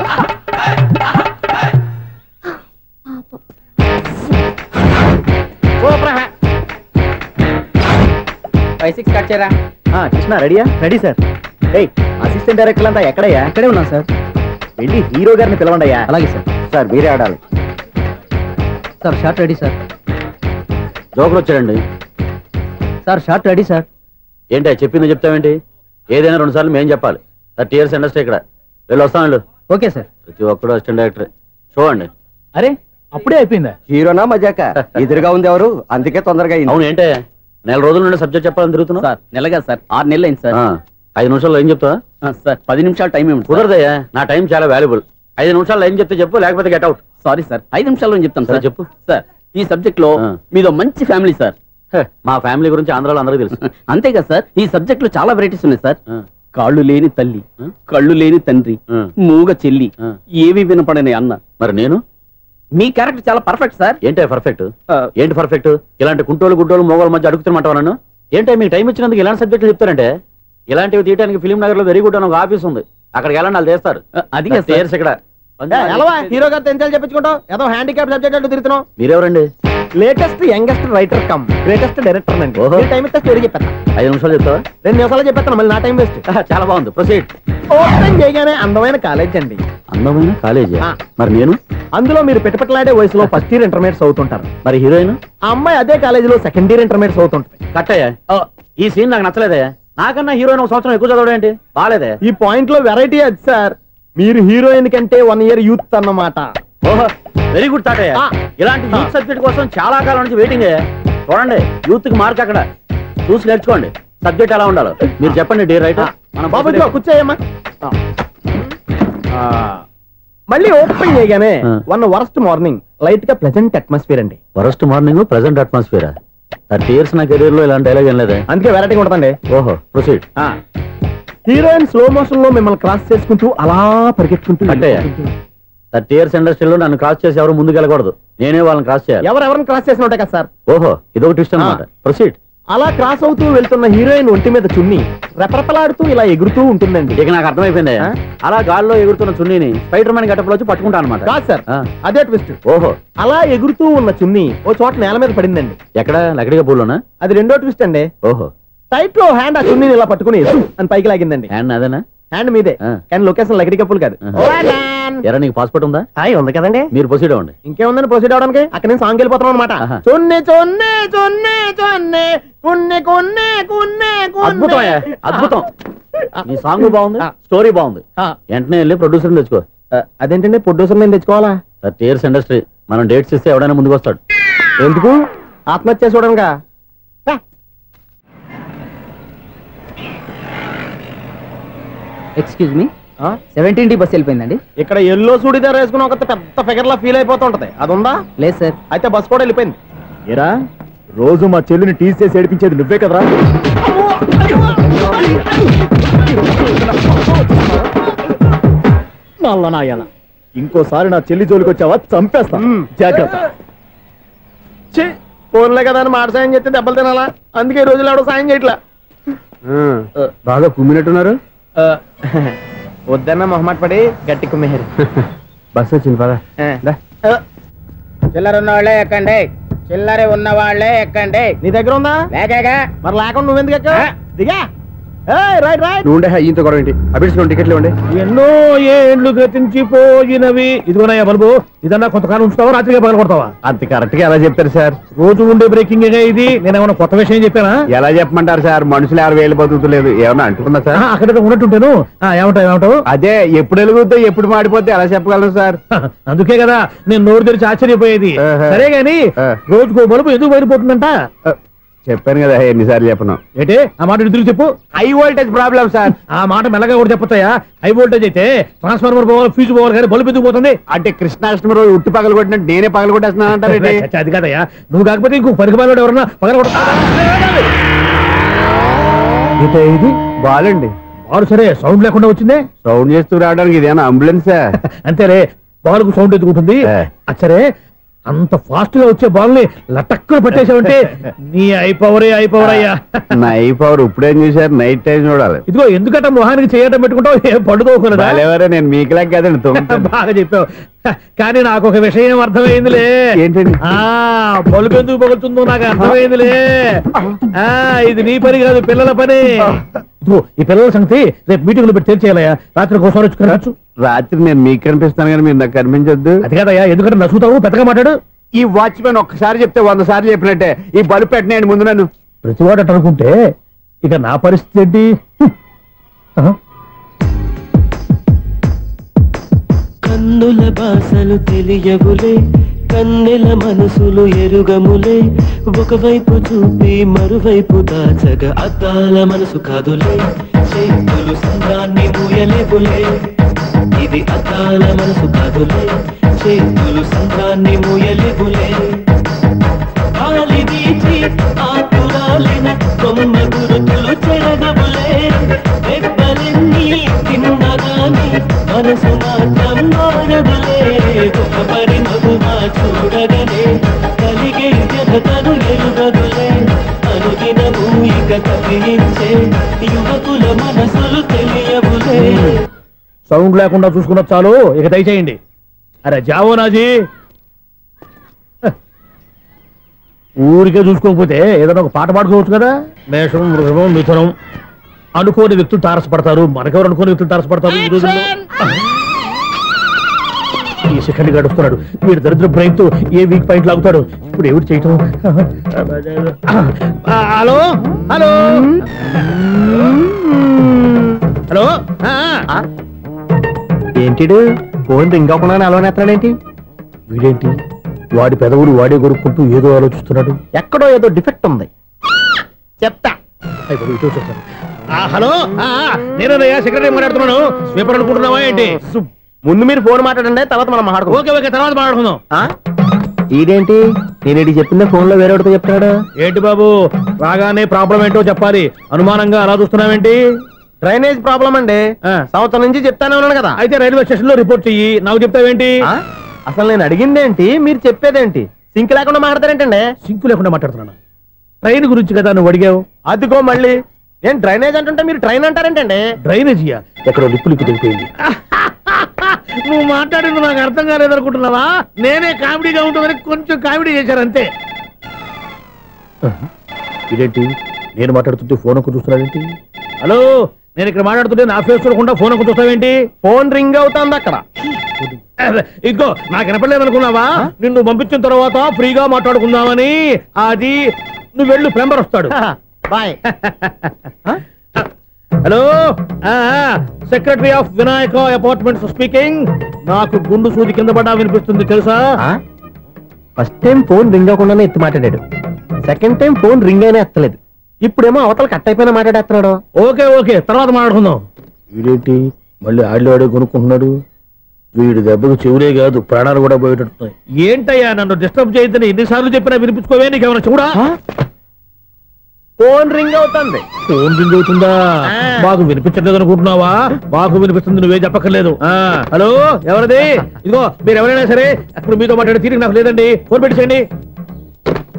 Speaker 6: 5-6 కట్ చేయరా.
Speaker 5: కృష్ణ రెడీయా?
Speaker 6: Ready sir.
Speaker 5: అసిస్టెంట్ డైరెక్టర్ అంతా ఎక్కడయ్యా?
Speaker 6: ఇక్కడే ఉన్నాం సార్.
Speaker 5: వెళ్ళి హీరో గారిని పిలవండియా.
Speaker 6: అలాగే సార్.
Speaker 5: సార్ మీరే ఆడాలి
Speaker 6: sir. Short ready sir.
Speaker 2: Joker వచ్చాడండి
Speaker 6: సార్. Short ready sir.
Speaker 2: ఏంటి చెప్పింది చెప్తావేంటి? ఏదైనా 2 సార్లు మేం చెప్పాలి. 30 years ఇండస్ట్రీ ఇక్కడ. వెళ్ళి వస్తాను.
Speaker 6: Okay sir.
Speaker 2: ప్రతి ఒక్కడు అసిస్టెంట్ డైరెక్టర్. చూడండి.
Speaker 6: అరే అప్పుడే అయిపోయిందా?
Speaker 5: హీరోనా మజాక? ఎదురుగా ఉంది ఎవరు, అందుకే తొందరగా.
Speaker 2: అవును ఏంటే నెల రోజుల నుండి సబ్జెక్ట్ చెప్పాలని తిరుగుతున్నావు
Speaker 6: సార్ నెలగా సార్ 6 నెలలు అయింది సార్
Speaker 2: 5 నిమిషాల్లో ఏం చెప్తావా
Speaker 6: సార్ 10 నిమిషాలు టైం ఏమి
Speaker 2: కుదరదయ్యా, నా టైం చాలా వాల్యుబుల్. 5 నిమిషాల్లో ఏం చెప్తే చెప్పు, లేకపోతే గెట్ అవుట్.
Speaker 6: సారీ సార్ 5 నిమిషాల్లో చెప్తాను సార్.
Speaker 2: చెప్పు
Speaker 6: సార్ ఈ సబ్జెక్ట్ లో మీదో మంచి ఫ్యామిలీ సార్.
Speaker 2: మా ఫ్యామిలీ గురించి ఆంధ్రాలో అందరూ తెలుసు.
Speaker 6: అంతేగా సార్ ఈ సబ్జెక్ట్ లో చాలా వెరైటీస్ ఉన్నాయి సార్. కాళ్ళు లేని తల్లి, కళ్ళు లేని తండ్రి, మూగ చెల్లి, ఏవి వినపడని అన్న.
Speaker 2: మరి నేను
Speaker 6: మీ క్యారెక్టర్ చాలా పర్ఫెక్ట్ సార్.
Speaker 2: ఏంటే పర్ఫెక్ట్? ఏంటి పర్ఫెక్ట్? ఇలాంటి కుంటోలు గుడ్డోలు మోగోల మధ్య అడుగుతున్నమాట నన్ను. ఏంటంటే మీకు టైం ఇచ్చినందుకు ఇలాంటి సబ్జెక్టులు చెప్తారంటే, ఇలాంటివి తీయడానికి ఫిలిం నగర్ లో వెరీ గుడ్ అని ఒక ఆఫీస్ ఉంది, అక్కడికి వెళ్ళండి వాళ్ళు చేస్తారు.
Speaker 6: అది
Speaker 2: ఇక్కడ
Speaker 5: హీరో గారు తెంచాలి చెప్పించుకుంటావు ఏదో హ్యాండిక్యాప్ సబ్జెక్ట్ అంటూ తిరుగుతున్నావు.
Speaker 2: మీరెవరండి?
Speaker 5: Latest youngest writer cum greatest director అండి. టైం ఇస్తే స్టోరీ చెప్పేస్తా.
Speaker 2: 5 నిమిషాలు చెప్తావా?
Speaker 5: 2 నిమిషాలు చెప్పేస్తాను, మళ్ళీ నా టైం వేస్ట్.
Speaker 2: చాలా బాగుంది, ప్రొసీడ్.
Speaker 5: ఓపెన్ చేయగానే అందమైన కాలేజ్ అండి.
Speaker 2: అందమైన కాలేజీ? మరి నేను
Speaker 5: అందులో మీరు పెట్టుపట్లాడే వయసులో ఫస్ట్ ఇయర్ ఇంటర్మీడియట్స్ అవుతుంటారు.
Speaker 2: మరి హీరోయిన్?
Speaker 5: ఆ అమ్మాయి అదే కాలేజీలో సెకండ్ ఇయర్ ఇంటర్మీడియట్స్ అవుతుంటది.
Speaker 2: కట్టయ్యా, ఈ సీన్ నాకు నచ్చలేదయ్యా. నాకన్నా హీరోయిన్ ఒక సంవత్సరం ఎక్కువ చదవడం ఏంటి? బాగాలేదే.
Speaker 5: ఈ పాయింట్ లో వెరైటీ అది సార్, మీరు హీరోయిన్ కంటే 1 ఇయర్ యూత్ అన్నమాట.
Speaker 2: ఓహో, వెరీ గుడ్ థాట్ అయ్యా. ఇలాంటి యూత్ సబ్జెక్ట్ కోసం చాలా కాలం నుంచి వెయిటింగ్ అయ్యా. చూడండి, యూత్ కి మార్క్ అక్కడ చూసి నేర్చుకోండి. సబ్జెక్ట్ ఎలా ఉండాలో మీరు చెప్పండి. డే రైట్
Speaker 5: బాబు కూర్చోయమ్మా. మళ్ళీ ఓపెన్ చేయగానే వన్ వరస్ట్ మార్నింగ్ లైట్ గా ప్లెజెంట్ అట్మాస్ఫియర్ అండి.
Speaker 2: Worst morning present atmosphere. 30 years నా కెరీర్ లో ఇలాంటి డైలాగ్ ఏం లేదే.
Speaker 5: అందుకే వెరైటీ ఉంటుందండి.
Speaker 2: ఓహో, ప్రొసీడ్.
Speaker 5: హీరోయిన్ స్లో మోషన్ లో మిమ్మల్ని క్రాస్ చేసుకుంటూ అలా పరిగెట్టుకుంటూ
Speaker 2: అంటే 30 years ఇండస్ట్రీలో నన్ను క్రాస్ చేసి ఎవరు ముందుకు వెళ్ళకూడదు, నేనే వాళ్ళని క్రాస్ చేయాలి.
Speaker 5: ఎవరెవరిని క్రాస్ చేసిన ఉంటాయి కదా సార్.
Speaker 2: ఓహో, ఇదొక ట్విస్ట్ అన్నమాట. ప్రొసీడ్.
Speaker 5: అలా క్రాస్ అవుతూ వెళ్తున్న హీరోయిన్ ఒంటి మీద చున్ని రెపరెపలాడుతూ ఇలా ఎగురుతూ ఉంటుందండి.
Speaker 2: ఇక నాకు అర్థమైపోయింది. అలా గాల్లో ఎగురుతున్న చున్నీని స్పైడర్ మ్యాన్ గెటప్లో వచ్చి పట్టుకుంటా అనమాట.
Speaker 5: కాదు సార్, అదే ట్విస్ట్.
Speaker 2: ఓహో,
Speaker 5: అలా ఎగురుతూ ఉన్న చున్ని ఓ చోట నేల మీద పడిందండి.
Speaker 2: ఎక్కడ? లకడిగా పూల్లోనా?
Speaker 5: అది రెండో ట్విస్ట్ అండి.
Speaker 2: ఓహో,
Speaker 5: టైట్ లో హ్యాండ్ ఆ చున్నీని ఇలా పట్టుకుని అని పైకి లాగిందండి.
Speaker 2: హ్యాండ్ అదేనా?
Speaker 5: హ్యాండ్ మీదే, కానీ లొకేషన్ లకడి కప్పులు కాదు.
Speaker 2: ఎరా, నీకు పాస్పోర్ట్ ఉందా?
Speaker 5: ఉంది కదండి.
Speaker 2: మీరు ప్రొసీడ్ అవ్వండి.
Speaker 5: ఇంకేముందని ప్రొసీడ్ అవడానికి? అక్కడ నేను సాంగ్ వెళ్ళిపోతున్నాం అనమాట. చొన్నే చొన్నే చొన్నే చొన్నే కున్నే కున్నే కున్నే.
Speaker 2: అద్భుతం, అద్భుతం. నీ సాంగ్ బాగుంది, స్టోరీ బాగుంది. వెంటనే వెళ్ళి ప్రొడ్యూసర్ తెచ్చుకో.
Speaker 5: అదేంటండి ప్రొడ్యూసర్ నేను తెచ్చుకోవాలా?
Speaker 2: 30 years ఇండస్ట్రీ, మనం డేట్స్ ఇస్తే ఎవడైనా ముందుకు వస్తాడు.
Speaker 5: ఎందుకు? ఆత్మహత్య చూడనుగా.
Speaker 6: Excuse me, 17D bus వెళ్ళిపోయిందండి.
Speaker 5: ఇక్కడ ఎల్లో చూడిదార్ వేసుకుని ఒక పెద్ద ఫిగర్ లా ఫీల్ అయిపోతూ ఉంటది, అది ఉందా?
Speaker 6: లేదు సార్.
Speaker 5: అయితే బస్ కూడా వెళ్ళిపోయింది.
Speaker 8: ఏరా, రోజు మా చెల్లిని టీస్ చేసి ఏడిపించేది నువ్వే కదరా? నల్ల నాయన, ఇంకోసారి నా చెల్లి జోలికి వచ్చావా చంపేస్తా, జాగ్రత్త.
Speaker 5: ఫోన్లే కదా అని మాట సాయం చేస్తే దెబ్బలు తినాలా? అందుకే ఈ రోజులు ఎవడో సాయం చేయట్లా.
Speaker 3: బాగా కుమ్మినట్టున్నారు.
Speaker 5: వద్దన్న మొహమాట పడి గట్టి కుమ్మేరు.
Speaker 3: బస్ వచ్చింది పదా.
Speaker 6: చిల్లర ఉన్న వాళ్ళే ఎక్కండి, చిల్లర ఉన్న వాళ్ళే ఎక్కండి.
Speaker 5: నీ దగ్గర ఉందా?
Speaker 6: లేకగా.
Speaker 5: మరి లేకుండా నువ్వెందుకు ఎక్క? దిగా. Right right.
Speaker 3: నువ్వు ఉండే ఈయంతో గొడవ ఏంటి? అభిడిచిన టికెట్లు ఇవ్వండి.
Speaker 2: ఎన్నో ఏండ్లు గతించిపోయినవి. ఇదిగోనయ్యా బల్బు, ఇదన్నా కొంతకాలం ఉంచుతావా, రాత్రిగా పగల కొడతావా?
Speaker 3: అంత కరెక్ట్ గా ఎలా చెప్తారు సార్?
Speaker 2: రోజు ఉండే బ్రేకింగ్ ఇది. నేనేమన్నా కొత్త విషయం చెప్పానా?
Speaker 3: ఎలా చెప్పమంటారు సార్? మనుషులు ఎవరు వేలు బతుకుతలేదు, ఏమన్నా అంటున్నా సార్?
Speaker 2: అక్కడ ఉన్నట్టుంటాను. ఏమంటావు?
Speaker 3: అదే ఎప్పుడు వెలుగుతో ఎప్పుడు మాడిపోతే ఎలా చెప్పగలను సార్?
Speaker 2: అందుకే కదా నేను నోరు తెరిచి ఆశ్చర్యపోయేది. సరే గాని రోజుకో బల్బు ఎందుకు బయటపోతుందంట?
Speaker 3: చెప్పాను కదా ఎన్నిసార్లు చెప్పను.
Speaker 2: ఏంటే ఆ మాట ఇద్దరు చెప్పు.
Speaker 3: High voltage problem sir.
Speaker 2: ఆ మాట మెల్లగా కూడా చెప్పొచ్చాయా? హై వోల్టేజ్ అయితే ట్రాన్స్ఫార్మర్ పోవాలి, ఫ్యూజ్ పోవాలి, కానీ బల్బు ఎందుకు పోతుంది?
Speaker 3: అంటే కృష్ణాష్టమి రోజు ఉట్టి పగలు కొట్టినట్టు నేనే పగలు కొట్టేస్తున్నాను అంటారు.
Speaker 2: అది కాదయ్యా, నువ్వు కాకపోతే ఇంకో పనికి బాలు ఎవరన్నా పగల కొట్ట. ఇది
Speaker 3: బాలండి.
Speaker 2: బాలు సరే, సౌండ్ లేకుండా వచ్చిందే.
Speaker 3: సౌండ్ చేస్తూ రావడానికి ఇదేనా అంబులెన్సా?
Speaker 2: అంతేలే, బాలుకు సౌండ్ ఎత్తుకుంటుంది. సరే, అంత ఫాస్ట్ గా వచ్చే బాల్ ని లటక్కులు పట్టేసావంటే నీ ఐ పవర్ అయ్యా.
Speaker 3: నై పవర్ ఇప్పుడేం చూసారు? నైట్ టైం చూడాలి.
Speaker 2: ఇదిగో ఎందుకంటే మొహానికి చేయటం పెట్టుకుంటావు, ఏం పండుకోకుండా.
Speaker 3: నేను మీకులా కదండి.
Speaker 2: బాగా చెప్పావు. కానీ నాకు ఒక విషయం అర్థమైందిలే.
Speaker 3: ఏంటండి?
Speaker 2: బల్బు ఎందుకు పగులుతుందో నాకు అర్థమైందిలే. ఇది నీ పని కాదు, పిల్లల పని. ఈ పిల్లల సంగతి రేపు మీటింగ్ లో పెట్టి తెలిసేయాలయ్యా. రాత్రి ఒకసారి వచ్చుకోవచ్చు.
Speaker 3: రాత్రి నేను మీకు కనిపిస్తాను కానీ మీరు నాకు కనిపించొద్దు.
Speaker 2: అది కాదయ్యా, ఎందుకంటే నసుగుతావు, పెద్దగా మాట్లాడు.
Speaker 3: ఈ వాచ్మెన్ ఒక్కసారి చెప్తే 100 సార్లు చెప్పినట్టే. ఈ బల్బు పెట్టినాయండి ముందు నన్ను.
Speaker 2: ప్రతివాడట అనుకుంటే ఇక నా పరిస్థితి ఏంటి?
Speaker 9: కన్నుల భాషలు తెలియవులే, కన్నెల మనసులు ఎరుగములే ఒకవైపు చూపి మరువైపు దాచగా అద్దాల మనసు కాదులే చేతులు సంద్రాన్ని మూయలేవులే ఇది అద్దాల మనసు కాదులే చేతులు సంద్రాన్ని మూయలేవులే గాలి వీచి ఆకురాలిన కొమ్మ గురుతులు చెరగవులే దెబ్బలెన్ని తిన్నగాని మనసు మాత్రం మారదులే ఒక పరిమగుమా చూడగలే కలిగే జగతను ఎరుగదులే అనుదినము ఇక కదిలించే యువకుల మనసులు తెలియవులే.
Speaker 2: సౌండ్ లేకుండా చూసుకున్న చాలు, ఇక దయచేయండి. అరే జావో నాజీ, ఊరికే చూసుకోకపోతే ఏదైనా ఒక పాట పాడుకోవచ్చు కదా. మేషం, వృషభం, మిథునం అనుకోని వ్యక్తులు తారసపడతారు. మనకెవరు అనుకోని వ్యక్తులు తారసపడతారు ఈ రోజుల్లో. ఈ సెకండ్ గడుస్తున్నాడు వీడు దరిద్ర బ్రెయిన్ తో ఏ వీక్ పాయింట్ లాగుతాడు. ఇప్పుడు ఎవరు చేయటం? Hello hello hello.
Speaker 5: ఏంటిడు ఫోన్ రింగ్ అవ్వకుండా అలవనేస్తాడేంటి?
Speaker 2: వీడేంటి వాడి పెదవులు వాడే కొరుక్కుంటూ ఏదో ఆలోచిస్తున్నాడు.
Speaker 5: ఎక్కడో ఏదో డిఫెక్ట్ ఉంది చెప్తా.
Speaker 2: హలో, నేనయ్యా సెక్రటరీ మాట్లాడుతున్నాను. స్వీపర్ అనుకుంటున్నావా ఏంటి?
Speaker 5: ముందు మీరు ఫోన్ మాట్లాడండి, తర్వాత మనం మాట్లాడుకో.
Speaker 2: ఓకే ఓకే, తర్వాత మాట్లాడుకుందాం.
Speaker 5: ఇదేంటి నేనేటి చెప్పిందే ఫోన్ లో వేరే చెప్తాడు
Speaker 2: ఏంటి బాబు? రాగానే ప్రాబ్లం ఏంటో చెప్పాలి. అనుమానంగా అలా చూస్తున్నావేంటి?
Speaker 5: డ్రైనేజ్ ప్రాబ్లం అండి. సంవత్సరం నుంచి చెప్తానే ఉన్నాను కదా.
Speaker 2: అయితే రైల్వే స్టేషన్ లో రిపోర్ట్ చెయ్యి. నాకు చెప్తావేంటి?
Speaker 5: అసలు నేను అడిగిందేంటి, మీరు చెప్పేదేంటి? సింక్ లేకుండా మాట్లాడతారేంటండి?
Speaker 2: సింక్ లేకుండా మాట్లాడుతున్నాను. ట్రైన్ గురించి కదా నువ్వు అడిగావు.
Speaker 5: అదిగో మళ్ళీ నేను డ్రైనేజ్ అంటుంటే మీరు ట్రైన్ అంటారేంటండి?
Speaker 2: డ్రైనేజీయా? ఎక్కడో లిప్పులిక్కు దిగిపోయింది. నువ్వు మాట్లాడింది నాకు అర్థం కాలేదనుకుంటున్నావా? నేనే కామెడీగా ఉంటుందని కొంచెం కామెడీ చేశారు అంతే. ఇదేంటి నేను మాట్లాడుతుంటే ఫోన్ ఒక్క చూస్తున్నావేంటి? హలో, నేను ఇక్కడ మాట్లాడుతుంటే నా ఫేస్ చూడకుండా ఫోన్ ఒక్క చూస్తావేంటి?
Speaker 5: ఫోన్ రింగ్ అవుతుంది అక్కడ.
Speaker 2: ఇదిగో నాకు వినపడలేదనుకున్నావా? నిన్ను పంపించిన తర్వాత ఫ్రీగా మాట్లాడుకుందామని. అది నువ్వు వెళ్ళు, ప్లంబర్ వస్తాడు.
Speaker 5: Bye.
Speaker 2: Hello, secretary of Vinayaka apartments speaking. నాకు గుండు సూది కింద పడ్డా వినిపిస్తుంది తెలుసా?
Speaker 5: ఫస్ట్ టైం ఫోన్ రింగ్ అవ్వకుండానే ఎత్తి మాట్లాడాడు. సెకండ్ టైం ఫోన్ రింగ్ అయినా ఎత్తలేదు. ఇప్పుడేమో అవతల కట్ అయిపోయినా మాట్లాడేస్తున్నాడు.
Speaker 2: ఓకే ఓకే, తర్వాత మాట్లాడుకుందాం. వీడేంటి మళ్ళీ ఆడే కొనుక్కుంటున్నాడు? వీడి దెబ్బకు చెవులే కాదు ప్రాణాలు కూడా పోయేటట్టున్నాయి. ఏంటయ్యా నన్ను డిస్టర్బ్ చేయొద్దని ఎన్నిసార్లు చెప్పినా వినిపించుకోవే? నీకేమైనా చూడా?
Speaker 5: ఫోన్ రింగ్ అవుతుంది.
Speaker 2: ఫోన్ రింగ్ అవుతుందా? మాకు వినిపించట్లేదు అనుకుంటున్నావా? మాకు వినిపిస్తుంది, నువ్వే చెప్పక్కర్లేదు. హలో, ఎవరిది? ఇదిగో మీరు ఎవరైనా సరే ఇప్పుడు మీతో మాట్లాడే తీరిక నాకు లేదండి. ఫోన్ పెట్టేసేయండి.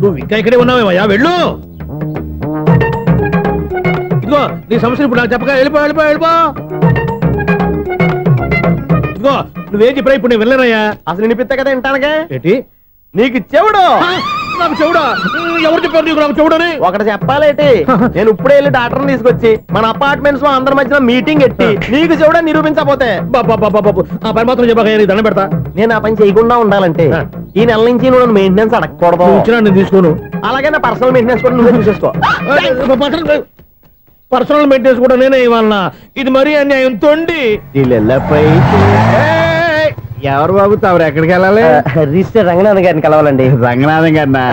Speaker 2: నువ్వు ఇంకా ఇక్కడే ఉన్నావేమయ్యా, వెళ్ళు. ఇదిగో నీ సమస్యలు ఇప్పుడు నాకు చెప్పక వెళ్ళిపో వెళ్ళిపో వెళ్ళిపో. ఇదిగో నువ్వేం చెప్పరా ఇప్పుడు నేను వెళ్ళానయ్యా.
Speaker 5: అసలు వినిపిస్తా కదా వింటానగా.
Speaker 2: ఏంటి
Speaker 5: నీకు చెవుడు?
Speaker 2: నాకు చెవుడా? ఎవరు చెప్పారు నీకు నాకు చెవుడని?
Speaker 5: ఒకటి చెప్పాలేటి, నేను ఇప్పుడే వెళ్ళి డాక్టర్ని తీసుకొచ్చి మన అపార్ట్మెంట్స్ లో అందరి మధ్యన మీటింగ్ ఎట్టి నీకు చెవుడని నిరూపించకపోతే
Speaker 2: ఆ పని మాత్రం చెప్పక దండం పెడతా.
Speaker 5: నేను ఆ పని చేయకుండా ఉండాలంటే ఈ నెల నుంచి నువ్వు మెయింటెనెన్స్ అడగకూడదు.
Speaker 2: వచ్చినా నేను తీసుకోను.
Speaker 5: అలాగే నా పర్సనల్ మెయింటెనెన్స్ కూడా నువ్వే చూసేసుకో.
Speaker 2: పర్సనల్ మెయింటెనెన్స్ కూడా నేనే ఇవ్వాలన్నా? ఇది మరీ అన్యాయం తొండి.
Speaker 3: ఎవరు బాబు తవరు ఎక్కడికి వెళ్ళాలి?
Speaker 5: రిజిస్టర్ రంగనాథ్ గారిని కలవాలండి.
Speaker 3: రంగనాథం గారినా?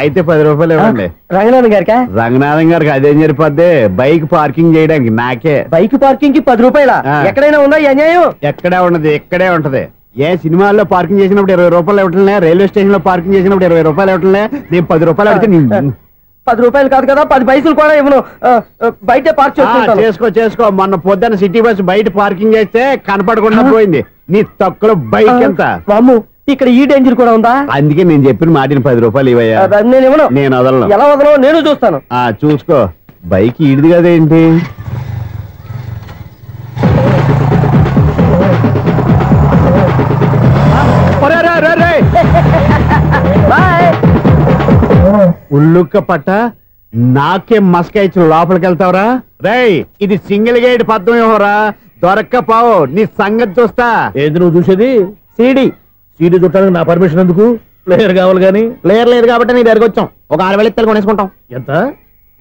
Speaker 3: అయితే 10 రూపాయలు ఇవ్వండి.
Speaker 5: రంగనాథ్ గారికా?
Speaker 3: రంగనాథం గారికి అదేం సరిపోద్ది? బైక్ పార్కింగ్ చేయడానికి నాకే.
Speaker 5: బైక్ పార్కింగ్ కి 10 రూపాయల? ఎక్కడైనా ఉందా ఈ అన్యాయం?
Speaker 3: ఎక్కడే ఉండదు, ఇక్కడే ఉంటది. ఏ సినిమాల్లో పార్కింగ్ చేసినప్పుడు 20 రూపాయలు ఇవ్వట్లే, రైల్వే స్టేషన్ లో పార్కింగ్ చేసినప్పుడు 20 రూపాయలు ఇవ్వట్లే. నేను 10 రూపాయలు అడిగితే
Speaker 5: 10 రూపాయలు కాదు కదా, 10 పైసలు కూడా ఇవ్వను. బయట పార్క్
Speaker 3: చేసుకో. మొన్న పొద్దున్న సిటీ బస్ బయట పార్కింగ్ చేస్తే కనపడకుండా పోయింది. నీ తక్కువ బైక్ ఎంత?
Speaker 5: మాము ఇక్కడ ఈ డేంజర్ కూడా ఉందా?
Speaker 3: అందుకే నేను చెప్పిన మాటిని 10 రూపాయలు ఇవ్వయ్యా.
Speaker 5: నేను ఇవ్వను.
Speaker 3: నేను వదలను.
Speaker 5: ఎలా వదలను నేను చూస్తాను.
Speaker 3: చూసుకో. బైక్ ఈడిది కదేంటి? ఉల్లుక్క పట్ట నాకే మస్క ఇచ్చిన లోపలికి వెళ్తావరా? రేయ్, ఇది సింగిల్ గేట్ పద్మం ఇవ్వరా? దొరక్కపోవు, నీ సంగతి చూస్తా.
Speaker 2: ఏది నువ్వు చూసేది?
Speaker 3: సీడీ
Speaker 2: చుట్టానికి నా పర్మిషన్ ఎందుకు? ప్లేయర్ కావాలి కానీ.
Speaker 5: ప్లేయర్ లేదు కాబట్టి నీ దగ్గరకు వచ్చాం. ఒక 6,000 ఇత్తలు కొనేసుకుంటాం.
Speaker 2: ఎంత?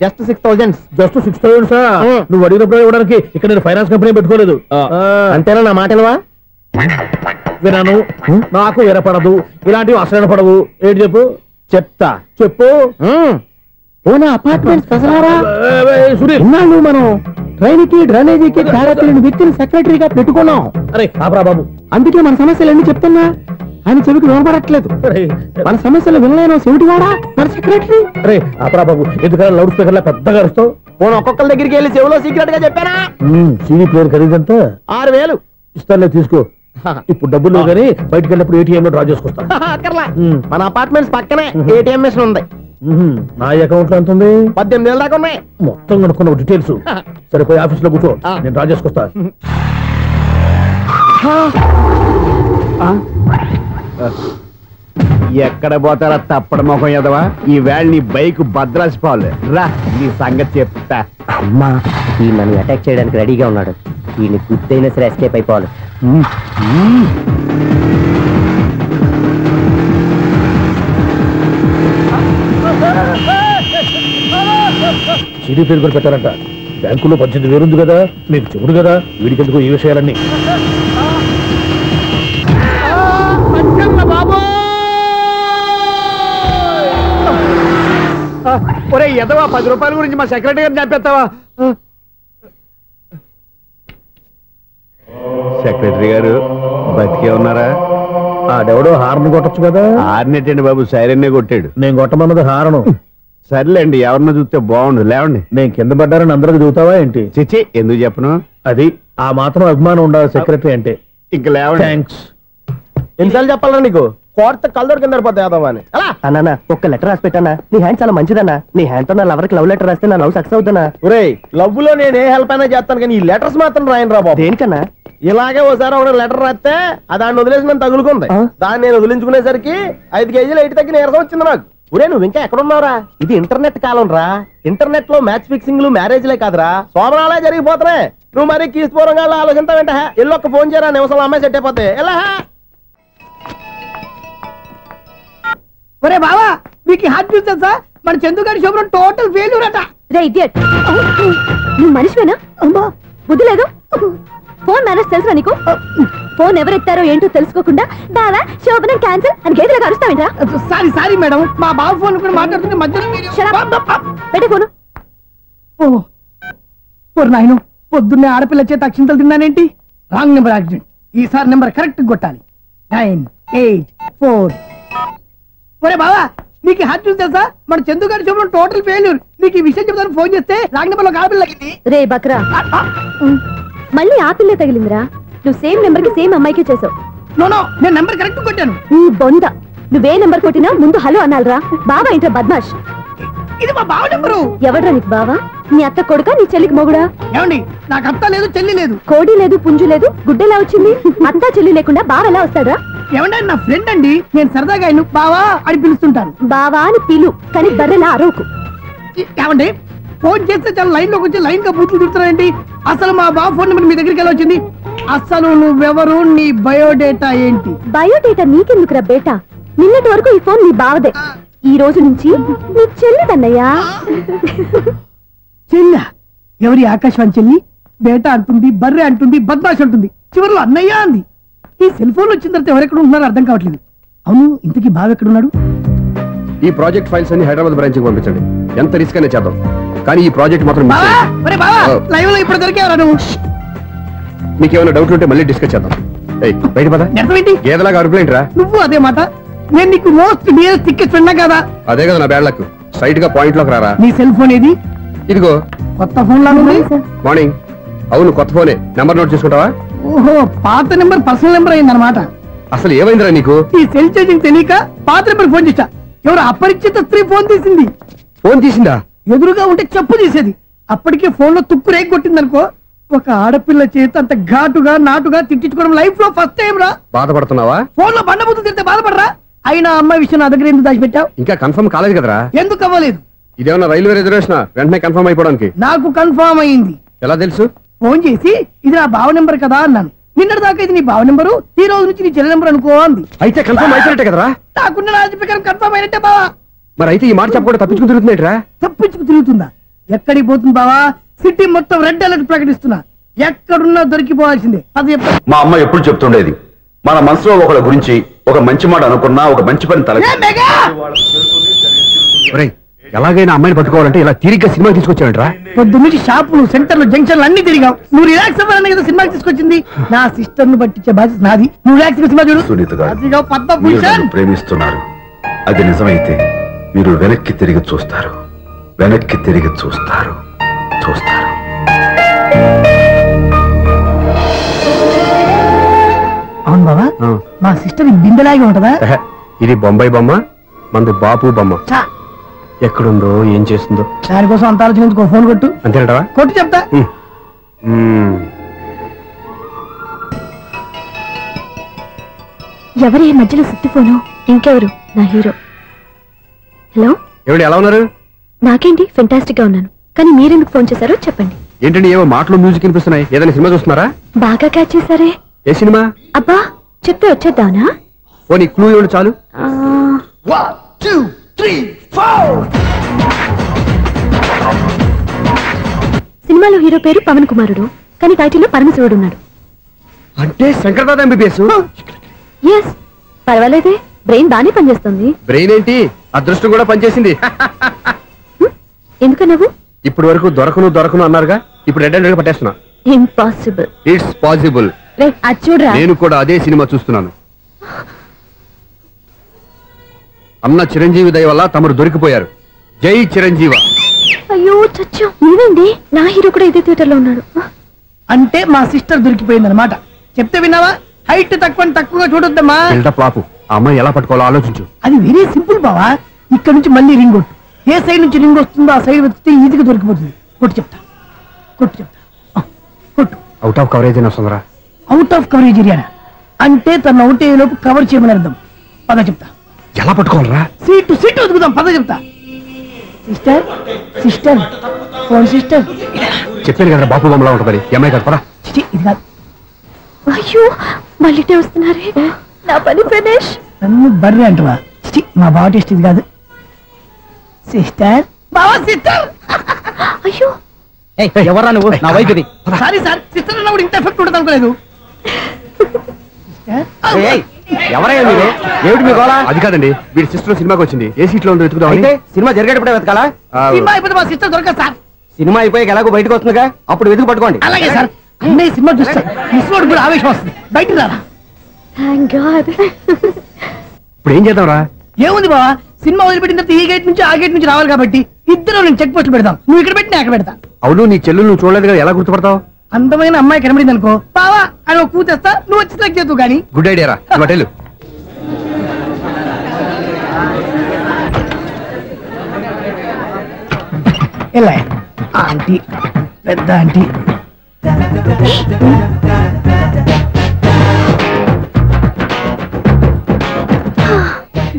Speaker 5: జస్ట్ 6,000.
Speaker 2: Just 6,000 sir? నువ్వు అడిగినప్పుడు ఇవ్వడానికి ఇక్కడ నేను ఫైనాన్స్ కంపెనీ పెట్టుకోలేదు.
Speaker 5: అంతేనా? నా మాట
Speaker 2: వినను, నాకు వినపడదు, ఇలాంటివి అసలు వినపడవు. ఏంటి చెప్పు?
Speaker 5: చెప్తా.
Speaker 2: చెప్పు.
Speaker 5: ఓనా అపార్ట్మెంట్స్
Speaker 2: సునీల్,
Speaker 5: ఇన్నాళ్ళు మనం ట్రైన్కి డ్రైనేజీకి తేడా తెలియని వ్యక్తిని సెక్రటరీగా పెట్టుకున్నాం.
Speaker 2: అరే ఆపరా బాబు.
Speaker 5: అందుకే మన సమస్యలన్నీ చెప్తున్నా ఆయన చెవికి వినపడట్లేదు. మన సమస్యలు వినలేను చెవిటివాడా మన సెక్రటరీ.
Speaker 2: అరే ఆపరా బాబు, ఎందుకన్నా లౌడ్ స్పీకర్ లా పెద్దగా అరుస్తావు?
Speaker 5: నేను ఒక్కొక్కరి దగ్గరికి వెళ్ళి చెవిలో సీక్రెట్ గా చెప్పానా?
Speaker 2: CD player ఖరీదంతా
Speaker 5: 6,000.
Speaker 2: ఇస్తానులే, తీసుకో. ఇప్పుడు డబ్బులు కానీ బయటకు వెళ్ళినప్పుడు ఏటీఎం లో డ్రా చేసుకొస్తా.
Speaker 5: అక్కర్లా, మన అపార్ట్మెంట్స్ పక్కనే ఏటీఎం మిషన్ ఉంది.
Speaker 2: నా అకౌంట్ లో ఎంత ఉంది?
Speaker 5: 18,000 దాకా ఉన్నాయి.
Speaker 2: మొత్తం కనుక్కున్న డీటెయిల్స్. సరిపోయి ఆఫీస్ లో కూర్చో, నేను డ్రా చేసుకొస్తా.
Speaker 3: ఎక్కడ పోతారా తప్పడ మొఖం ఎదవా? ఈ వేళ నీ బైక్ భద్రాసి పోవాలి. రా నీ సంగతి చెప్తా.
Speaker 6: అమ్మా, ఈ నన్ను అటాక్ చేయడానికి రెడీగా ఉన్నాడు. ఈయన గుద్దైనా సరే ఎస్కేప్ అయిపోవాలి.
Speaker 2: సీడీ ప్లేయర్ కూడా పెట్టారంట. బ్యాంకులో 18,000 ఉంది కదా, మీకు చెబుడు కదా, వీడికి ఎందుకు ఈ విషయాలన్నీ?
Speaker 3: ఒరే ఎదవా, 10 రూపాయల గురించి మా సెక్రటరీ గారిని చంపేస్తావా? సెక్రటరీ గారు బతికే ఉన్నారా?
Speaker 2: ఆడెవడో హార్న్ కొట్టచ్చు కదా.
Speaker 3: హార్నెట్టండి బాబు, సైరన్నే కొట్టాడు.
Speaker 2: నేను కొట్టమన్నది హారను.
Speaker 3: సర్లేండి, ఎవరినో చూస్తే బాగుండు. లేవండి.
Speaker 2: నేను కింద పడ్డారని అందరికి చూతావా ఏంటి?
Speaker 3: చిచ్చి, ఎందుకు చెప్పను?
Speaker 2: అది ఆ మాత్రం అభిమానం ఉండాలి సెక్రటరీ అంటే.
Speaker 3: ఇంక లేవండి.
Speaker 2: థ్యాంక్స్.
Speaker 5: ఎన్నిసార్లు చెప్పాలరా నీకు? కోర్త కళ్ళోడు కింద పడిపోతాయి యాదవ్ అని. అన్నా ఒక్క లెటర్ రాసి పెట్టానా? నీ హ్యాండ్ చాలా మంచిదన్నా. నీ హ్యాండ్ తో నా లవర్కి లవ్ లెటర్ రాస్తే నా లవ్ సక్సెస్ అవుతానా? ఒరే, లవ్ లో నేను ఏ హెల్ప్ అయినా చేస్తాను, కానీ ఈ లెటర్స్ మాత్రం రాయను రా బాబు. దేనికన్నా? ఇలాగే ఓసారి ఒక లెటర్ రాస్తే దాన్ని వదిలేసి నేను తగులుకుంది. దాన్ని నేను వదిలించుకునేసరికి 5 కేజీలు 8 తగ్గి నీరసం వచ్చింది నాకు. ఒరే, నువ్వు ఇంకా ఎక్కడున్నావురా? ఇది ఇంటర్నెట్ కాలం రా. ఇంటర్నెట్ లో మ్యాచ్ ఫిక్సింగ్లు మ్యారేజ్లే కాదురా, సోమనాలే జరిగిపోతున్నాయి. నువ్వు మరి కీస్పూరంగా ఆలోచించావేంట? ఎల్లు ఒక్క ఫోన్ చేయరా, నిమిషంలో అమ్మాయి సెట్ అయిపోతాయి. ఎలా?
Speaker 11: ఒరే బావా, మీకు హార్ట్ చూస్తా సార్, మన చందుగారి శుభ్రం టోటల్ ఫెయిల్యూర్ అట.
Speaker 4: రే ఇడియట్, నువ్వు మనిషివేనా? బుద్ధి లేదు. ఫోన్ మేనేజ్ తెలుసా నీకు? ఫోన్ ఎవరెత్తారో ఏంటో తెలుసుకోకుండా బావా శోభనం క్యాన్సిల్ అని గేదెలకు అరుస్తావేంట్రా?
Speaker 11: సారీ సారీ మేడం, మా బావ ఫోన్ కూడా మాట్లాడుతుంటే మధ్యలో
Speaker 4: పెట్టే ఫోను.
Speaker 11: ఓ నాయను, పొద్దున్నే ఆడపిల్ల చేత అక్షింతలు తిన్నానేంటి? Wrong number accident. ఈసారి నెంబర్ కరెక్ట్ కొట్టాలి. 984. ఒరే బావా, నీకు హార్ట్ చూసి తెలుసా? మన చందు గారి శుభ్రం టోటల్ ఫెయిల్యూర్. నీకు ఈ విషయం చెప్తాను ఫోన్ చేస్తే రాంగ్ నెంబర్ లో ఆడపిల్ల తగ్గింది.
Speaker 4: రే బక్రా, మళ్ళీ ఆ పిల్లే తగిలిందిరా. నువ్వు సేమ్ నెంబర్ కి సేమ్ అమ్మాయికే చేసావు.
Speaker 11: నో, నేను నెంబర్ కరెక్ట్ కొట్టాను.
Speaker 4: ఈ బొంద, నువ్వే నెంబర్ కొట్టినా ముందు హలో అనాలిరా. బావా ఇంట్లో బద్మాష్.
Speaker 11: ఇది మా బావ నెంబరు.
Speaker 4: ఎవడ్రా నీకు బావా? నీ అత్త కొడుక, నీ చెల్లికి మొగుడా?
Speaker 11: ఏమండి, నాకు అత్త లేదు, చెల్లి లేదు.
Speaker 4: కోడి లేదు, పుంజు లేదు, గుడ్డెలా వచ్చింది? అత్త చెల్లి లేకుండా బావ ఎలా వస్తాడా?
Speaker 11: ఏమంటే నా ఫ్రెండ్ అండి, నేను సరదాగా ఆయన బావా అని పిలుస్తుంటాను.
Speaker 4: బావా అని పిలు, కానీ బర్రెలా అరవకు.
Speaker 11: ఏమండి, ఫోన్ చేస్తే చాలా లైన్ లోకి వచ్చి లైన్ గా బూతులు తిడుతున్నారేంటి? అసలు మా బావ ఫోన్ నెంబర్ మీ దగ్గరికి ఎలా వచ్చింది? అసలు నువ్వెవరు, నీ బయోడేటా ఏంటి?
Speaker 4: బయోడేటా నీకెందుకురా బేటా? నిన్నటి వరకు ఈ ఫోన్ నీ బావదే, ఈ రోజు నుంచి నీ చెల్లిదన్నయ్యా.
Speaker 11: చెల్ల? ఎవరి ఆకాశవాణి చెల్లి? బేటా అంటుంది, బర్రె అంటుంది, బద్మాష్ అంటుంది, చివరిలో అన్నయ్య అంది. ఈ సెల్ ఫోన్ వచ్చిన తర్వాత ఎవరెక్కడ ఉంటున్నారో అర్థం కావట్లేదు. అవును, ఇంతకీ బావ ఎక్కడున్నాడు?
Speaker 8: ఈ ప్రాజెక్ట్ ఫైల్స్ అన్ని హైదరాబాద్ బ్రాంచ్ కి పంపించండి. ఎంత రిస్క్ అనే చేద్దాం, కానీ ఈ ప్రాజెక్ట్ మాత్రం
Speaker 11: లైవ్ లో ఇప్పుడు దొరికేవరా నువ్వు?
Speaker 8: మీకేమైనా డౌట్ ఉంటే మళ్ళీ డిస్కస్ చేద్దాం. బయట పద. గేదలాగా అరుపులేంట్రా?
Speaker 11: నువ్వు అదే మాట. నేను నీకు మోస్ట్ డియరెస్ట్ టికెట్స్ ఉన్నా కదా.
Speaker 8: అదే కదా నా బ్యాడ్ లక్. స్ట్రైట్ గా పాయింట్ లోకి రారా.
Speaker 11: నీ సెల్ ఫోన్ ఏది?
Speaker 8: ఇదిగో.
Speaker 11: కొత్త ఫోన్ లాగా ఉంది.
Speaker 8: మార్నింగ్. అవును, కొత్త ఫోనే. నెంబర్ నోట్ చేసుకుంటావా?
Speaker 11: ఓహో, పాత నెంబర్ పర్సనల్ నెంబర్ అయిందన్నమాట.
Speaker 8: అసలు ఏమైందిరా నీకు?
Speaker 11: ఈ సెల్ చేంజింగ్ తెలియక పాత నెంబర్ ఫోన్ చేశా. ఎవరు అపరిచిత స్త్రీ ఫోన్ తీసింది.
Speaker 8: ఫోన్ తీసిందా?
Speaker 11: ఎదురుగా ఉంటే చెప్పు తీసేది. అప్పటికే ఫోన్ లో తుక్కు రేగి కొట్టిందనుకో. ఒక ఆడపిల్ల చేత అంత ఘాటుగా నాటుగా తిట్టించుకోవడం లైఫ్ లో ఫస్ట్ టైం రా.
Speaker 8: బాధపడుతున్నావా?
Speaker 11: ఫోన్ లో బండబుద్ధి తిడితే బాధపడరా? అయినా అమ్మాయి విషయం నా దగ్గర ఎందుకు దాచిపెట్టావు?
Speaker 8: ఇంకా కన్ఫర్మ్ కాలేదు కదరా.
Speaker 11: ఎందుకు అవ్వలేదు?
Speaker 8: ఇదేమన్నా రైల్వే రిజర్వేషన్? వెంటనే కన్ఫర్మ్ అయిపోవడానికి.
Speaker 11: నాకు కన్ఫర్మ్ అయింది.
Speaker 8: ఎలా తెలుసు?
Speaker 11: ఫోన్ చేసి ఇది నా బావ నెంబర్ కదా అన్నాను. నిన్నటి దాకా ఇది నీ బావ నెంబరు, ఈ రోజు నుంచి నీ చెల్లి నెంబర్ అనుకో అంది.
Speaker 8: అయితే కన్ఫర్మ్ అయిపోయినట్టే కదరా?
Speaker 11: నాకున్న రాజు ప్రకారం కన్ఫర్మ్ అయినట్టే బావా.
Speaker 8: మరి అయితే ఈ మాట చెప్పకుండా తప్పించుకు తిరుగుతున్నట్రా?
Speaker 11: తప్పించుకు తిరుగుతుందా? ఎక్కడికి పోతుంది బావా? సిటీ మొత్తం రెడ్ అలర్ట్ ప్రకటిస్తున్నా. ఎక్కడున్నా దొరికిపోవాల్సిందే. అది
Speaker 12: మా అమ్మ ఎప్పుడు చెప్తుండేది,
Speaker 3: మన మనసులో ఒకళ్ళ గురించి ఒక మంచి మాట అనుకున్నా, ఒక మంచి పని తల ఎలాగైనా అమ్మాయిని పట్టుకోవాలంటే ఇలా తిరిగ్గా సినిమా తీసుకొచ్చాడంట్రా.
Speaker 11: పొద్దు నుంచి షాపులు, సెంటర్లు, జంక్షన్లు అన్ని తిరిగాం. నువ్వు రిలాక్స్ అవ్వాలని కదా సినిమాకి తీసుకొచ్చింది. నా సిస్టర్ ను పట్టించే బాధ్యత నాది. నువ్వు రిలాక్స్ సినిమా చూడు.
Speaker 3: సునీత గారు,
Speaker 11: పద్మభూషణ్
Speaker 3: మీరు నన్ను ప్రేమిస్తున్నారు. అది నిజమైతే మీరు వెనక్కి తిరిగి చూస్తారు, వెనక్కి తిరిగి చూస్తారు.
Speaker 11: అవును బాబా, మా సిస్టర్ బిందెలాగే ఉంటదా?
Speaker 8: ఇది బొంబాయి బొమ్మ, మంది బాపు బొమ్మ. ఎక్కడుందో ఏం చేస్తుందో
Speaker 11: దానికోసం అంత ఆలోచించుకో. ఫోన్ కొట్టు.
Speaker 8: అంతేనటవా?
Speaker 11: కొట్టు చెప్తా.
Speaker 4: ఎవరి ఈ మధ్యలో సుత్తి ఫోను? ఇంకెవరు? నా హీరో. హలో,
Speaker 8: ఎవరు ఎలా ఉన్నారు?
Speaker 4: నాకేంటి, ఫెంటాస్టిక్ గా ఉన్నాను. కానీ మీరెందుకు ఫోన్ చేశారో చెప్పండి.
Speaker 8: ఏంటండి ఏవో మాటలు మ్యూజిక్ వినిపిస్తున్నాయి? ఏదైనా సినిమా చూస్తున్నారా?
Speaker 4: బాగా క్యాచ్ చేశారే.
Speaker 8: ఏ సినిమా?
Speaker 4: అబ్బా, చెప్తే వచ్చేద్దానా?
Speaker 8: ఓ నీ క్లూ ఇవ్వండి చాలు.
Speaker 11: 1 2 3 4.
Speaker 4: సినిమాలో హీరో పేరు పవన్ కుమారుడు, కానీ టైటిల్లో పరమశివుడు ఉన్నాడు.
Speaker 8: అంటే శంకర్దాద ఎంబీబీఎస్.
Speaker 4: ఎస్, పర్వాలేదే, బ్రెయిన్ బానే పనిచేస్తుంది.
Speaker 8: బ్రెయిన్ ఏంటి, అదృష్టం కూడా పనిచేసింది.
Speaker 4: ఎందుకన్నావు?
Speaker 8: ఇప్పుడు వరకు దొరకను అన్నారుగా, ఇప్పుడు రెడ్ హ్యాండెడ్ గా పట్టేస్తున్నా.
Speaker 4: ఇంపాసిబుల్.
Speaker 8: It's possible.
Speaker 4: అది చూడరా.
Speaker 8: నేను కూడా అదే సినిమా చూస్తున్నాను. అన్న చిరంజీవి దయ వల్ల తమరు దొరికిపోయారు. జై చిరంజీవ.
Speaker 4: అయ్యో చచ్చా, నీవేంటి? నా హీరో కూడా ఇదే థియేటర్ లో ఉన్నాడు.
Speaker 11: అంటే మా సిస్టర్ దొరికిపోయింది అనమాట. చెప్తే విన్నావా? హైట్ తక్కువగా చూడొద్దమ్మా.
Speaker 8: బిల్డప్ లాపు. ఆ అమ్మాయి ఎలా పట్టుకోవాలో ఆలోచించు.
Speaker 11: అది వెరీ సింపుల్ బావా. ఇక్కడ నుంచి మళ్ళీ రింగ్ కొట్టు. ఏ సైడ్ నుంచి రింగ్ వస్తుందో ఆ సైడ్ వెతికితే ఈజీగా దొరికిపోతుంది. కొట్టు చెప్తా. కొట్టు.
Speaker 8: అవుట్ ఆఫ్ కవరేజ్ అని వస్తుందిరా.
Speaker 11: అవుట్ ఆఫ్ కవరేజ్ ఏరియా అంటే తన అవుట్ అయ్యే లోపు కవర్ చేయమని అర్థం. పద చెప్తా.
Speaker 8: ఎలా పట్టుకోవాలరా?
Speaker 11: సీటు వెతుకుదాం. పద చెప్తా. Sister phone sister.
Speaker 8: చెప్పాను కదా బాపు బొమ్మలా ఉంటుంది. అమ్మాయి కదా పరా.
Speaker 11: ఇది కాదు.
Speaker 4: అయ్యో, మళ్ళీ వస్తున్నారే. నా పని ఫినిష్.
Speaker 11: నన్ను బర్రె అంటవా? మా బావ టేస్ట్ ఇది కాదు. సిస్టర్, బావా సిస్టర్.
Speaker 4: అయ్యో,
Speaker 6: ఎవరా నువ్వు? నా వైఫ్ ఇది.
Speaker 11: సారీ సార్, సిస్టర్ అన్నప్పుడు ఇంత ఎఫెక్ట్ ఉంటుంది అనుకోలేదు.
Speaker 5: ఎవరయ్యా మీరు? ఏమిటి మీ గోళ?
Speaker 8: అది కాదండి, వీడి సిస్టర్ సినిమాకి వచ్చింది. ఏ సీట్ లో ఉందో వెతుకుదాం.
Speaker 5: అయితే సినిమా జరిగేటప్పుడే వెతకాలా?
Speaker 11: సినిమా అయిపోతే మా సిస్టర్ దొరకదు సార్.
Speaker 5: సినిమా అయిపోయాక ఎలాగో బయటకు వస్తుందిగా, అప్పుడు వెతుకు పట్టుకోండి.
Speaker 11: అలాగే సార్. అన్నయ్య సినిమా చూస్తారు, మిస్లోడు కూడా ఆవేశం వస్తుంది. బయట రారా.
Speaker 4: Thank God.
Speaker 8: ఇప్పుడు ఏం చేద్దాం రా?
Speaker 11: ఏముంది బావా, సినిమా వదిలిపెట్టిన తర్వాత ఈ గేట్ నుంచి ఆ గేట్ నుంచి రావాలి కాబట్టి ఇద్దరు నేను చెక్ పోస్టులు పెడతాం. నువ్వు ఇక్కడ పెట్టి నేను అక్కడ పెడతా.
Speaker 8: అవును, నీ చెల్లు నువ్వు చూడలేదు కదా, ఎలా గుర్తుపడతావు?
Speaker 11: అందమైన అమ్మాయి కనబడింది అనుకో, బావా అని ఒక కూతేస్తా, నువ్వు వచ్చి సెలెక్ట్ చేద్దు. కానీ
Speaker 8: గుడ్ ఐడియా రా. హోటల్
Speaker 11: ఎలా ఆంటీ, పెద్ద ఆంటీ.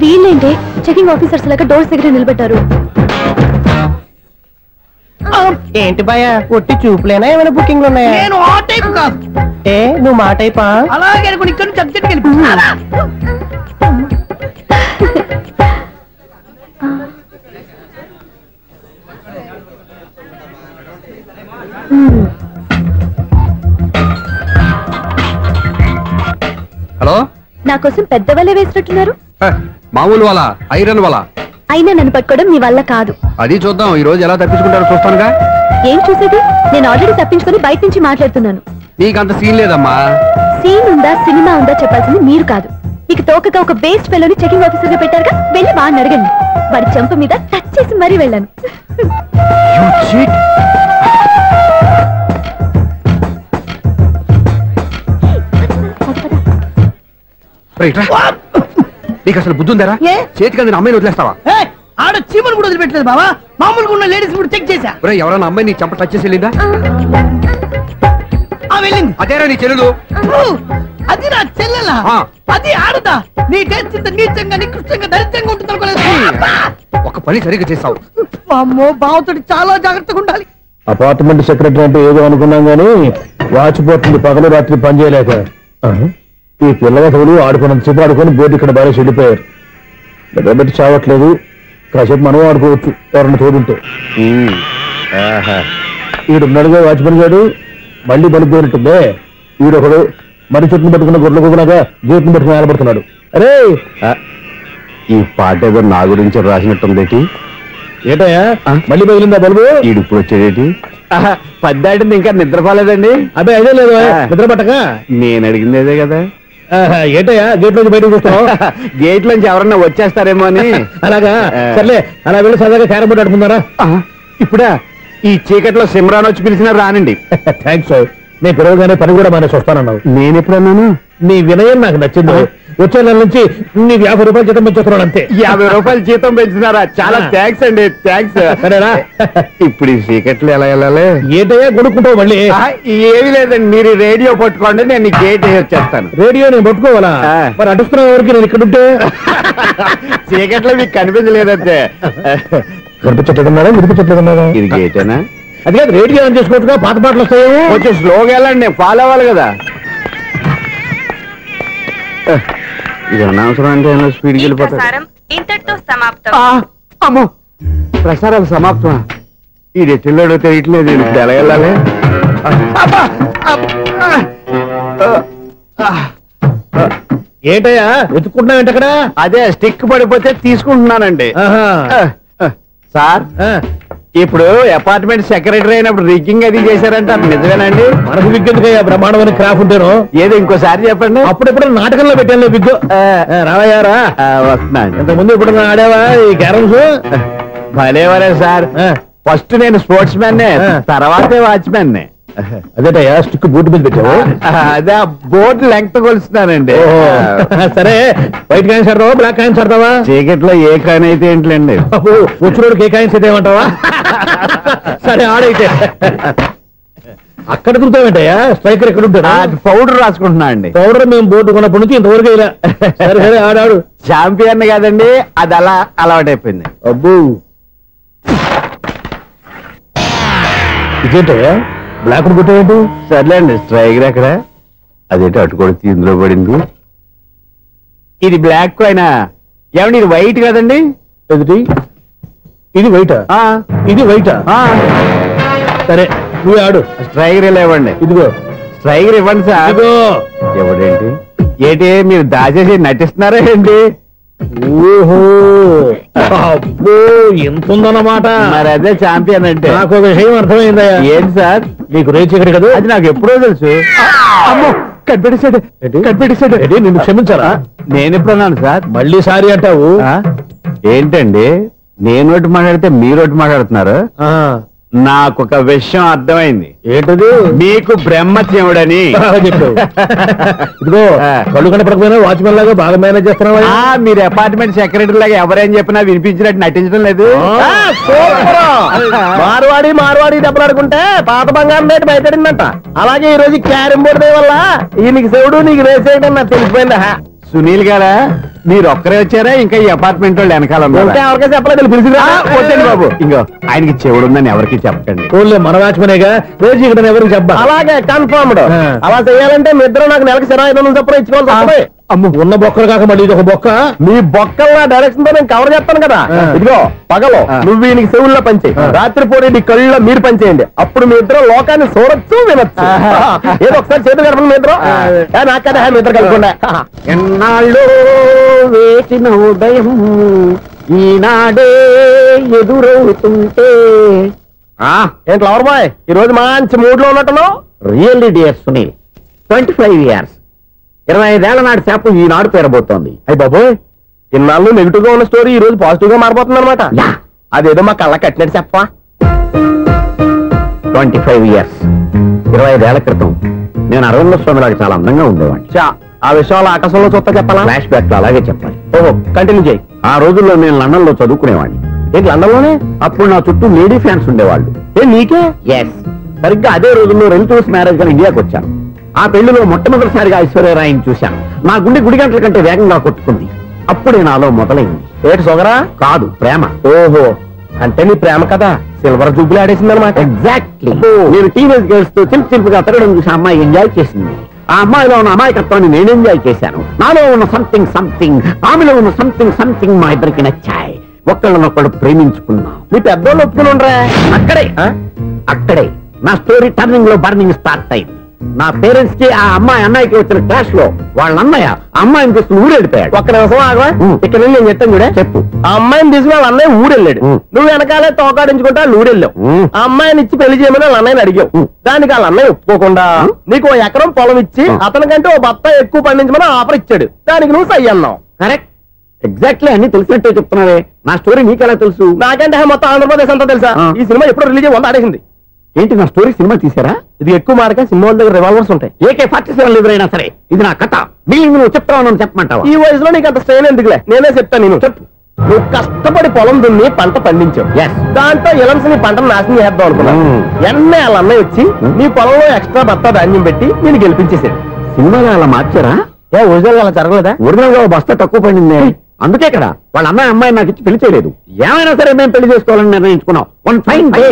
Speaker 4: వీళ్ళేంటే చెకింగ్ ఆఫీసర్స్ లాగా డోర్స్ దగ్గర నిలబెట్టారు.
Speaker 5: ఏంటి భయ, ఒట్టి చూపులేనా ఏమైనా బుకింగ్లు ఉన్నాయా?
Speaker 11: నేను ఆ టైప్ కాదు.
Speaker 5: నువ్వు మా టైపా?
Speaker 11: అలాగే అనుకుని ఇక్కడ నుంచి అర్జెంట్కి వెళ్ళిపో.
Speaker 8: హలో,
Speaker 4: నా కోసం పెద్ద వలే వేసినట్టున్నారు.
Speaker 8: మామూలు వాళ్ళ, ఐరన్ వాళ్ళ.
Speaker 4: అయినా నన్ను పట్టుకోవడం మీ వల్ల కాదు.
Speaker 8: అది చూద్దాం, ఈ రోజు ఎలా తప్పించుకుంటారో చూస్తానుగా.
Speaker 4: ఏం చూసేది? నేను ఆల్రెడీ తప్పించుకొని బయట నుంచి మాట్లాడుతున్నాను.
Speaker 8: నీకంత సీన్ లేదమ్మా.
Speaker 4: సీన్ ఉందా సినిమా ఉందా చెప్పాల్సింది మీరు కాదు. మీకు తోకగా ఒక బేస్ట్ ఫెలోని చెకింగ్ ఆఫీసర్ గా పెట్టారుగా, వెళ్ళి వాడిని అడగండి. వాడి చెంప మీద టచ్ చేసి మరీ వెళ్ళాను.
Speaker 8: నీకు అసలు బుద్ధి ఉందారా? చేతికి అందిన అమ్మాయిని వదిలేస్తావా?
Speaker 11: ఆడ చీమను కూడా వదిలిపెట్టలేదు బావా. మామూలుగా ఉన్న లేడీస్ కూడా చెక్ చేశా.
Speaker 8: ఎవరైనా అమ్మాయి నీ చెంప టచ్ చేసి వెళ్ళిందా?
Speaker 11: వెళ్ళింది.
Speaker 8: అదేరా నీ చెల్లెలు?
Speaker 11: అది నా చెల్లెలా? అది ఆడదా? నీ టేస్ట్ ఇంత నీచంగా నికృష్టంగా దరిద్రంగా ఉంటుంది అనుకోలేదు.
Speaker 8: ఒక పని సరిగ్గా చేస్తావు.
Speaker 11: అమ్మో, బావతోటి చాలా జాగ్రత్తగా ఉండాలి.
Speaker 2: అపార్ట్మెంట్ సెక్రటరీ అంటే ఏదో అనుకున్నాం గానీ వాచిపోతుంది పగలు రాత్రి పని చేయలేక. ఈ పిల్లవాడు ఆడుకున్నంత సేపు ఆడుకొని బోర్డు ఇక్కడ బాగా చెడిపోయారు. నిద్రబెట్టి చావట్లేదు. కాసేపు మనం ఆడుకోవచ్చు ఎవరన్నా తోడుంటే. వీడున్నాడుగా వాచ్మెన్ గారు, మళ్ళీ బలిపోయినట్టుందే. వీడొకడు మరి చెట్టును పట్టుకున్న గొర్రెలు కుక్కలాగా గేట్ను పట్టుకుని ఆడబడుతున్నాడు. అరే
Speaker 3: ఈ పాట ఏదో నా గురించి రాసినట్టుందేటి.
Speaker 2: ఏటయ్యా మళ్ళీ పగిలిందా బల్బు?
Speaker 3: ఈడు ఇప్పుడు వచ్చేదేటి? పద్దాటింది ఇంకా నిద్రపోలేదండి.
Speaker 2: అదే అదే లేదు నిద్ర పట్టక.
Speaker 3: నేను అడిగింది అదే కదా.
Speaker 2: ఏటయ్యా గేట్ నుంచి బయటకు చూస్తావు?
Speaker 3: గేట్ నుంచి ఎవరన్నా వచ్చేస్తారేమో అని.
Speaker 2: అలాగా సర్లే అలా వెళ్ళి సరదాగా క్యారం బోర్డు ఆడుకుందారా?
Speaker 3: ఇప్పుడా ఈ చీకట్లో సిమ్రాన్ వచ్చి పిలిచినా రానండి.
Speaker 2: థ్యాంక్స్. నేను పిలవగానే పని కూడా మానేసి వస్తానన్నావు.
Speaker 3: నేను ఎప్పుడన్నాను?
Speaker 2: నీ వినయం నాకు నచ్చింది. వచ్చే నెల నుంచి నీకు 50 రూపాయలు జీతం పెంచుతున్నాను అంతే.
Speaker 3: 50 రూపాయలు జీతం పెంచుతున్నారా? చాలా థ్యాంక్స్ అండి. థ్యాంక్స్.
Speaker 2: సరేనా?
Speaker 3: ఇప్పుడు ఈ చీకట్లు ఎలా వెళ్ళాలి?
Speaker 2: ఏంటయ్యా కొనుక్కుంటావు మళ్ళీ?
Speaker 3: ఏమీ లేదండి, మీరు రేడియో పట్టుకోండి, నేను గేట్ వచ్చేస్తాను.
Speaker 2: రేడియో నేను పట్టుకోవాలా? మరి అడుస్తున్న వరకు నేను ఇక్కడ ఉంటే
Speaker 3: చీకట్లో మీకు కనిపించలేదంటే.
Speaker 2: కనిపించట్లేదన్నారా వినిపించట్లేదన్నారా?
Speaker 3: ఇది గేటేనా?
Speaker 2: అది కాదు, రేడియో ఆన్ చేసుకోవచ్చుగా, పాత పాటలు వస్తాయి.
Speaker 3: కొంచెం స్లోగా వెళ్ళండి, నేను ఫాలో అవ్వాలి కదా. ఇది అనవసరం అంటే స్పీడ్కి వెళ్ళిపోతాడు.
Speaker 12: ఇంతటితో సమాప్తం.
Speaker 3: అమ్మో ప్రసారాలు సమాప్తం. ఈ రెట్టిల్లోడో తెలియట్లేదు, ఇప్పుడు ఎలా వెళ్ళాలి?
Speaker 2: ఏంటయ్యా వెతుక్కుంటున్నావు ఏంటి అక్కడ?
Speaker 3: అదే స్టిక్ పడిపోతే తీసుకుంటున్నానండి. సార్ ఇప్పుడు అపార్ట్మెంట్ సెక్రటరీ అయినప్పుడు రిగ్గింగ్ అది చేశారంటే అది నిజమేనండి?
Speaker 2: మనకు విగ్గెందుకయ్యా, బ్రహ్మాండమైన క్రాఫ్ట్ ఉంటాను.
Speaker 3: ఏదో ఇంకోసారి చెప్పండి.
Speaker 2: అప్పుడెప్పుడు నాటకంలో పెట్టాను విగ్గు. రావయ్యారా?
Speaker 3: వస్తున్నాను.
Speaker 2: ఇంతకుముందు ఇప్పుడు ఆడావా ఈ క్యారమ్స్?
Speaker 3: భలేవరే సార్. ఫస్ట్ నేను స్పోర్ట్స్ మ్యాన్, తర్వాతే వాచ్మెన్.
Speaker 2: అదేటయ్యా స్టిక్ బూట్ మీద పెట్టావు?
Speaker 3: అదే బోర్డు లెంగ్త్ కొలుస్తున్నానండి.
Speaker 2: సరే వైట్ కాయిన్స్ ఆడతావా బ్లాక్ కాయిన్స్ ఆడతావా?
Speaker 3: చీకట్లో ఏ కాయిన్ అయితే ఏంటండి,
Speaker 2: వచ్చినోడికి ఏ కాయిన్స్ అయితే ఏమంటావా? సరే ఆడైతే. అక్కడ తిరుగుతావేంటయ్యా? స్ట్రైకర్ ఎక్కడ ఉంటాడా?
Speaker 3: పౌడర్ రాసుకుంటున్నా అండి.
Speaker 2: పౌడర్ మేము బోర్డు కొన్నప్పటి నుంచి ఇంతవరకు ఇలా. సరే సరే ఆడాడు.
Speaker 3: ఛాంపియన్ కాదండి, అది అలా అలవాటైపోయింది.
Speaker 2: అబ్బు ఇదేంటయ్యా బ్లాక్ కొట్టావేంటి?
Speaker 3: సర్లేండి, స్ట్రైకర్ ఎక్కడ? అదేంటి అటుకొడితే ఇందులో పడింది. ఇది బ్లాక్ కాయినా? ఏమండి ఇది వైట్ కదండి?
Speaker 2: ఎదుటి ఇది వైటా? ఇది వైటా? సరే నువ్వు ఆడు.
Speaker 3: స్ట్రైకర్ ఇలా ఇవ్వండి.
Speaker 2: ఇదిగో
Speaker 3: స్ట్రైకర్ ఇవ్వండి సార్.
Speaker 2: ఇదిగో.
Speaker 3: ఎవడేంటి ఏంటి మీరు దాచేసి నటిస్తున్నారా ఏంటి?
Speaker 2: ఓహో అబ్బో ఎంత ఉందన్నమాట.
Speaker 3: మరి అదే ఛాంపియన్ అంటే.
Speaker 2: నాకు ఒక విషయం అర్థమైందయ్యా.
Speaker 3: ఏంటి సార్?
Speaker 2: నీకు రేచి ఇక్కడ కదా?
Speaker 3: అది నాకు ఎప్పుడో తెలుసు. అమ్మో కనిపెట్టేశాడు, కనిపెట్టేశాడు.
Speaker 2: నిన్ను క్షమించాలా?
Speaker 3: నేను ఎప్పుడన్నాను సార్?
Speaker 2: మళ్ళీ సారీ అంటావు? ఏంటండి
Speaker 3: నేను ఒకటి మాట్లాడితే మీరు ఒకటి మాట్లాడుతున్నారు. నాకు ఒక విషయం అర్థమైంది.
Speaker 2: ఏంటది?
Speaker 3: మీకు బ్రహ్మత్యముడని
Speaker 2: చెప్పు. ఇదిగో కళ్ళు కనపడకపోయినా వాచ్మెన్ లాగా బాగా మేనేజ్ చేస్తున్నావా?
Speaker 3: మీరు అపార్ట్మెంట్ సెక్రటరీ లాగా ఎవరేం చెప్పినా వినిపించినట్టు నటించడం లేదు.
Speaker 5: మార్వాడి దెబ్బలాడుకుంటే పాత బంగారం రేటు బయటడిందంట. అలాగే ఈ రోజు క్యారం బోర్డు వల్ల నీకు శివుడు నీకు రేసేయడం నాకు తెలిసిపోయిందా?
Speaker 3: సునీల్ గారా మీరు ఒక్కరే వచ్చారా? ఇంకా ఈ అపార్ట్మెంట్ వాళ్ళు వెనకాల
Speaker 5: ఎవరికైనా చెప్పలేదు, పిలిచిరా.
Speaker 3: వచ్చండి బాబు. ఇంకో ఆయనకి చెవుడుందని ఎవరికి చెప్పకండి.
Speaker 2: ఓన్లీ మన వాచ్మనేగా, రోజు ఇక్కడ ఎవరికి చెప్పా.
Speaker 5: అలాగే కన్ఫర్మ్డ్. అలా చేయాలంటే మీ ఇద్దరు నాకు నెలకు 500 చొప్పున ఇచ్చుకోవాలి.
Speaker 2: అమ్మ ఉన్న బొక్కలు కాక మళ్ళీ ఇది ఒక బొక్క.
Speaker 5: మీ బొక్కల డైరెక్షన్ తో నేను కవర్ చేస్తాను కదా. ఇదిగో పగలో నువ్వు వీనికి చెవుల్లో పనిచేయి, రాత్రిపూట నీ కళ్ళలో మీరు పనిచేయండి. అప్పుడు మీ ఇద్దరు లోకాన్ని చూడొచ్చు వినొచ్చు. ఏదో ఒకసారి చేతులు కలపండి మీ ఇద్దరు. నాకు కదా మీ ఇద్దరు కలపకుండా.
Speaker 3: ఎన్నాళ్ళు వేసిన ఉదయం ఈనాడే ఎదురవుతుంటే.
Speaker 5: ఏంటి లవర్ బాయ్ ఈ రోజు మంచి మూడ్ లో ఉన్నట్టున్నావు?
Speaker 3: రియల్లీ డియర్ సునీల్, 25 years 25 ఏళ్ల నాటి శాపం ఈనాడు పేరబోతోంది.
Speaker 5: అయ్యి బాబోయ్, ఇన్నాళ్ళు నెగిటివ్ గా ఉన్న స్టోరీ ఈ రోజు పాజిటివ్ గా మారిపోతుంది అనమాట. అదేదో మా కళ్ళ కట్టినట్టు చెప్పా.
Speaker 3: 25 years 25 ఏళ్ల క్రితం నేను అరవింద స్వామి లాగా చాలా అందంగా ఉండేవాడిని.
Speaker 5: ఆ విషయాలు ఆకాశంలో చూస్తా చెప్పాలా?
Speaker 3: ఫ్లాష్ బ్యాక్ లో అలాగే చెప్పాలి.
Speaker 5: ఓహో కంటిన్యూ చేయి.
Speaker 3: ఆ రోజుల్లో నేను లండన్ లో చదువుకునేవాడిని.
Speaker 5: ఏంటి లండన్ లోనే?
Speaker 3: అప్పుడు నా చుట్టూ లేడీ ఫ్యాన్స్ ఉండేవాళ్ళు.
Speaker 5: నీకే?
Speaker 3: ఎస్. సరిగ్గా అదే రోజుల్లో రిలేటివ్స్ మ్యారేజ్ గా ఇండియాకి వచ్చాను. ఆ పెళ్లిలో మొట్టమొదటిసారిగా ఐశ్వర్యరాయని చూశాను. నా గుండె గుడి గంటల కంటే వేగంగా కొట్టుకుంది. అప్పుడే నాలో మొదలైంది.
Speaker 5: ఏటి సొగరా?
Speaker 3: కాదు, ప్రేమ.
Speaker 5: ఓహో, అంటే నీ ప్రేమ కదా సిల్వర్ జూబ్లీ ఆడేసింది అనమాట.
Speaker 3: ఎగ్జాక్ట్లీ. నేను టీనేజ్ గర్ల్స్ తో చిలుపుగా తిరగడం చూసి అమ్మాయి ఎంజాయ్ చేసింది. ఆ అమ్మాయిలో ఉన్న అమాయకత్వాన్ని నేను ఎంజాయ్ చేశాను. నాలో ఉన్న సంథింగ్ ఆమెలో ఉన్న సంథింగ్ మా ఇద్దరికి నచ్చాయి. ఒక్కళ్ళనొక్కడు ప్రేమించుకున్నాం.
Speaker 5: మీ పెద్దోళ్ళు ఒప్పుకుని ఉండరా?
Speaker 3: అక్కడే నా స్టోరీ టర్నింగ్ లో బర్నింగ్ స్టార్ట్ అయింది. నా పేరెంట్స్ కి ఆ అమ్మాయి అన్నయ్యకి వచ్చిన క్లాష్ లో వాళ్ళ అన్నయ్య అమ్మాయిని తీసుకుని ఊరెళ్ళిపోయాడు.
Speaker 5: ఒక్క నిమిషం ఆగవా, ఇక్కడ నేను చెప్తాను కూడా చెప్పు. ఆ అమ్మాయిని తీసుకుని వాళ్ళ అన్నయ్య ఊరెళ్ళాడు, నువ్వు వెనకాలే తోకాడించుకుంటా ఊరెళ్ళావు. ఆ అమ్మాయిని ఇచ్చి పెళ్లి చేయమని వాళ్ళ అన్నయ్యని అడిగావు. దానికి వాళ్ళ అన్నయ్య ఒప్పుకోకుండా నీకు 1 ఎకరం పొలం ఇచ్చి అతనికంటే 1 బత్త ఎక్కువ పండించమని ఆఫర్ ఇచ్చాడు. దానికి నువ్వు సై అన్నావు.
Speaker 3: కరెక్ట్, ఎగ్జాక్ట్లీ అన్ని తెలిసినట్టే చెప్తున్నావే. నా స్టోరీ నీకెలా తెలుసు?
Speaker 5: నాకంటే మొత్తం ఆంధ్రప్రదేశ్ అంతా తెలుసా. ఈ సినిమా ఎప్పుడు రిలీజ్ 100 ఆడేసింది.
Speaker 3: ఏంటి నా స్టోరీ సినిమా తీసారా?
Speaker 5: ఇది ఎక్కువ మార్క సినిమా వాళ్ళ దగ్గర రివాల్వర్స్ ఉంటాయి.
Speaker 3: AK-47 ఎదురైనా సరే ఇది నా కథ. మిగిలింది నువ్వు చెప్తావు చెప్పమంటావా?
Speaker 5: ఈ వయసులో నీకు అంత స్ట్రెయిన్ ఎందుకులే, నేనే చెప్తాను. నేను చెప్పు. నువ్వు కష్టపడి పొలం దున్ని పంట పండించావు. దాంతో ఎలమ్స్ నీ పంటను నాశనం చేద్దాం అనుకున్నావు. ఎన్నే వాళ్ళ అన్నయ్య వచ్చి నీ పొలంలో ఎక్స్ట్రా బత్తా ధాన్యం పెట్టి నేను గెలిపించేసాడు.
Speaker 3: సినిమాలో అలా మార్చారా?
Speaker 5: ఒరిజినల్ అలా జరగలేదా?
Speaker 3: ఒరిజినల్ గా బస్తా తక్కువ పడింది. అందుకే కదా వాళ్ళ అమ్మాయి నాకు ఇచ్చి పెళ్లి చేయలేదు. ఏమైనా సరే మేము పెళ్లి చేసుకోవాలని నిర్ణయించుకున్నాం. One fine day.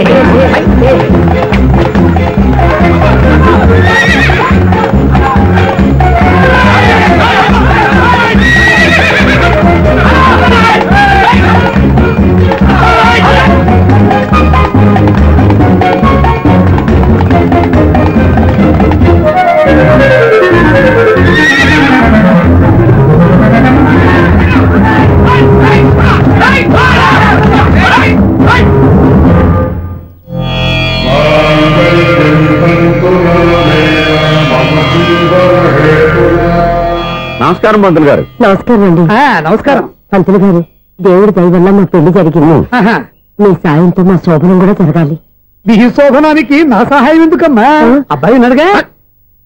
Speaker 3: నమస్కారం పంతులు గారు.
Speaker 10: నమస్కారం అండి.
Speaker 11: నమస్కారం
Speaker 10: పంతులు గారు. దేవుడి దయ వల్ల మా పెళ్లి జరిగింది. మీ సాయంతో మా శోభనం కూడా జరగాలి.
Speaker 11: మీ శోభనానికి నా సహాయం ఎందుకమ్మా? అబ్బాయి అడగా.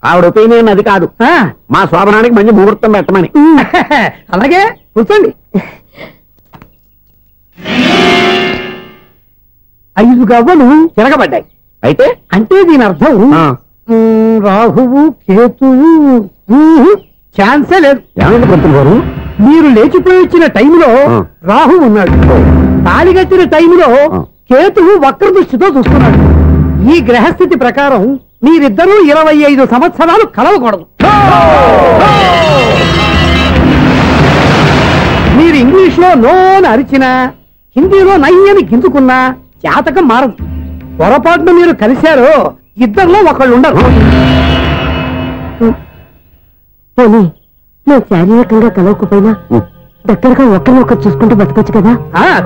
Speaker 3: ఆవిడ ఒపీనియన్ అది కాదు, మా శోభనానికి మంచి ముహూర్తం పెట్టమని.
Speaker 11: అలాగే కూర్చోండి. 5 గవ్వలు తిరగబడ్డాయి.
Speaker 3: అయితే
Speaker 11: అంటే దీని అర్థం రాహువు కేతువు ఛాన్సే లేదు.
Speaker 3: ఏమైంది పంతులు గారు?
Speaker 11: మీరు లేచిపోయి వచ్చిన టైంలో రాహు ఉన్నాడు, తాళిగట్టిన టైంలో కేతువు వక్ర దృష్టితో చూస్తున్నాడు. ఈ గ్రహస్థితి ప్రకారం మీరిద్దరూ 25 సంవత్సరాలు కలవకూడదు. మీరు ఇంగ్లీష్ లో నోని అరిచినా, హిందీలో నయ్యని గింజుకున్నా జాతకం మారదు. పొరపాటున మీరు కలిశారో ఇద్దరిలో ఒకళ్ళు ఉండరు.
Speaker 10: పోనీ మేము శారీరకంగా కలవకపోయినా దగ్గరగా ఒకరినొకరు చూసుకుంటూ బతకొచ్చు కదా?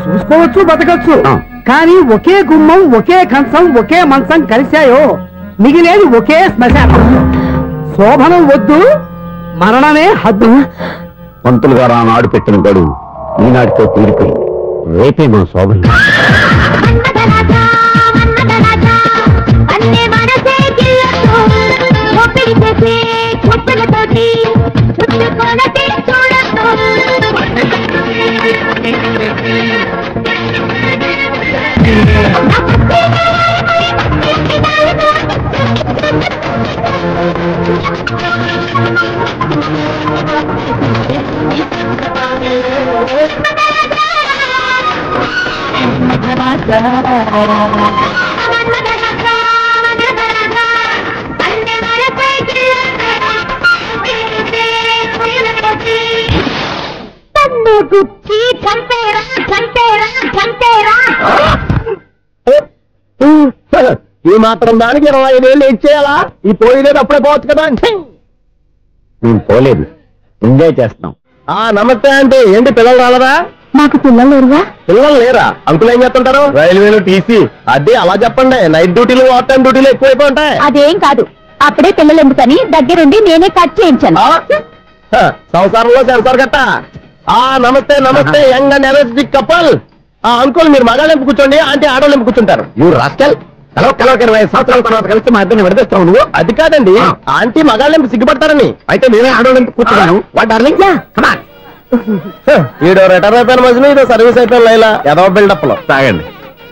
Speaker 11: చూసుకోవచ్చు, బతకచ్చు. కానీ ఒకే గుమ్మం, ఒకే కంచం, ఒకే మంచం కలిశాయో మిగిలేది ఒకే శ్మశానం. శోభనం వద్దు, మరణమే హద్దు.
Speaker 3: పంతులు గారు ఆనాడు పెట్టిన గడువు ఈనాటితో తీరిపోయి రేపే మా శోభనం.
Speaker 5: ఈ మాత్రం దానికి 25 ఏళ్ళు ఇచ్చేయాలా? ఈ పోయిలేదు అప్పుడే పోవచ్చు కదా.
Speaker 3: మేము పోలేదు, ఎంజాయ్ చేస్తాం.
Speaker 5: నమస్తే అంటే ఏంటి, పిల్లలు రాలరా?
Speaker 10: మాకు పిల్లలు లేరుగా.
Speaker 5: పిల్లలు లేరా? అంకులు ఏం చేస్తుంటారు? రైల్వేలు, టీసీ. అదే అలా చెప్పండి. నైట్ డ్యూటీలు, ఓవర్ టైం డ్యూటీలు ఎక్కువైపోయి ఉంటాయి.
Speaker 10: అదేం కాదు, అప్పుడే పిల్లలు ఎందుకని దగ్గరుండి నేనే కట్ చేయించాను.
Speaker 5: సంసారంలో సెన్సార్ గట్ట. నమస్తే నమస్తే, young and energetic couple. Uncle మీరు మగాళ్ళెంపు కూర్చోండి, ఆంటీ ఆడోళ్ళెంపు కూర్చుంటారు.
Speaker 3: యూ రాస్కల్, 25 సంవత్సరాల తర్వాత కలిసి మా ఇద్దరిని విడదీస్తావు నువ్వు.
Speaker 5: అది కాదండి, ఆంటీ మగాళ్ళెంపు సిగ్గుపడతారని.
Speaker 3: అయితే మేమే ఆడోళ్ళెంపు కూర్చున్నాను. What darling, come on.
Speaker 5: ఈడో రిటైర్ అయిపోయిన మధ్యలో ఇదో సర్వీస్ అయిపోయిన లైలా ఏదో బిల్డప్ లో.
Speaker 3: తాగండి,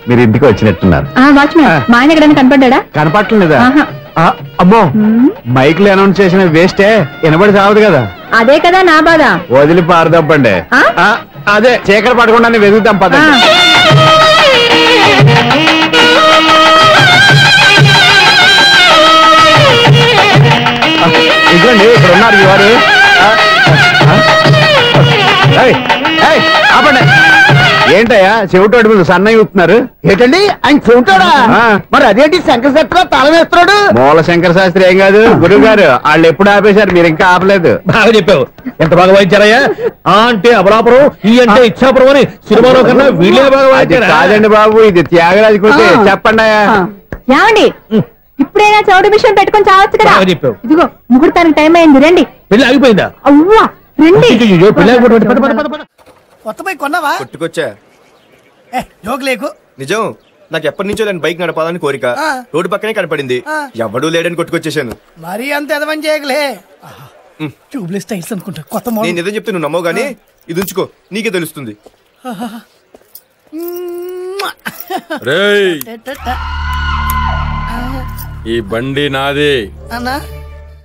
Speaker 3: మీరు ఇంటికి వచ్చినట్టున్నారు.
Speaker 7: వాచ్మెన్ మా ఆయన ఎక్కడైనా కనపడ్డా?
Speaker 3: కనపట్లేదా? అమ్మో, మైక్ లో అనౌన్స్ చేసిన వేస్టే, వినబడి సావదు కదా.
Speaker 7: అదే కదా నా బాధ.
Speaker 3: వదిలి పారదప్పండి. అదే చీకటి పడకుండా వెతుకుతాం పదండి. ఇదండి ఇక్కడ ఉన్నారు మీ వారు. ఆపండి, ఏంటయ్యా చెవిటోడి మీద సన్నయ్య చూస్తున్నారు?
Speaker 11: ఏంటండి ఆయన చెబుతాడా? మరి అదేంటి శంకర శాస్త్రి తాళం వేస్తున్నాడు?
Speaker 3: మూల శంకర శాస్త్రి ఏం కాదు గురువు గారు, వాళ్ళు ఎప్పుడు ఆపేశారు, మీరు ఇంకా ఆపలేదు.
Speaker 2: బాగా చెప్పావు. ఎంత బాగా వాయించారయ్యా. ఆ అంటే అబలాపురం, ఈ అంటే ఇచ్చాపురం అని సినిమాలో కన్నా వీళ్ళే బాగా వాయించారు.
Speaker 3: కాదండి బాబు, ఇది త్యాగరాజు కృతి. చెప్పండి అయ్యా.
Speaker 4: ఏమండి ఇప్పుడైనా చౌడు మిషన్ పెట్టుకొని చావచ్చు కదా.
Speaker 2: బాగా చెప్పావు.
Speaker 4: ఇదిగో ముహూర్తానికి టైం అయింది, రండి.
Speaker 2: పెళ్లి ఆగిపోయిందా?
Speaker 4: అవ్వా రండి.
Speaker 11: కొత్త బైక్ కొన్నావా?
Speaker 12: కొట్టుకొచ్చా.
Speaker 11: జోక్ లేకు.
Speaker 12: నిజం, నాకు ఎప్పటి నుంచో నేను బైక్ నడపాలని కోరిక. రోడ్డు పక్కనే కనపడింది, ఎవడూ లేడని కొట్టుకొచ్చేసాను.
Speaker 11: మరీ అంత ఎదవని చేయగలే. ట్యూబ్లెస్ టైర్స్ అనుకుంటా కొత్త మోడల్.
Speaker 12: నేను ఏదో చెప్తే నువ్వు నమ్మవు గానీ ఇది ఉంచుకో, నీకే తెలుస్తుంది.
Speaker 13: రేయ్, ఈ బండి నాది.
Speaker 11: అన్నా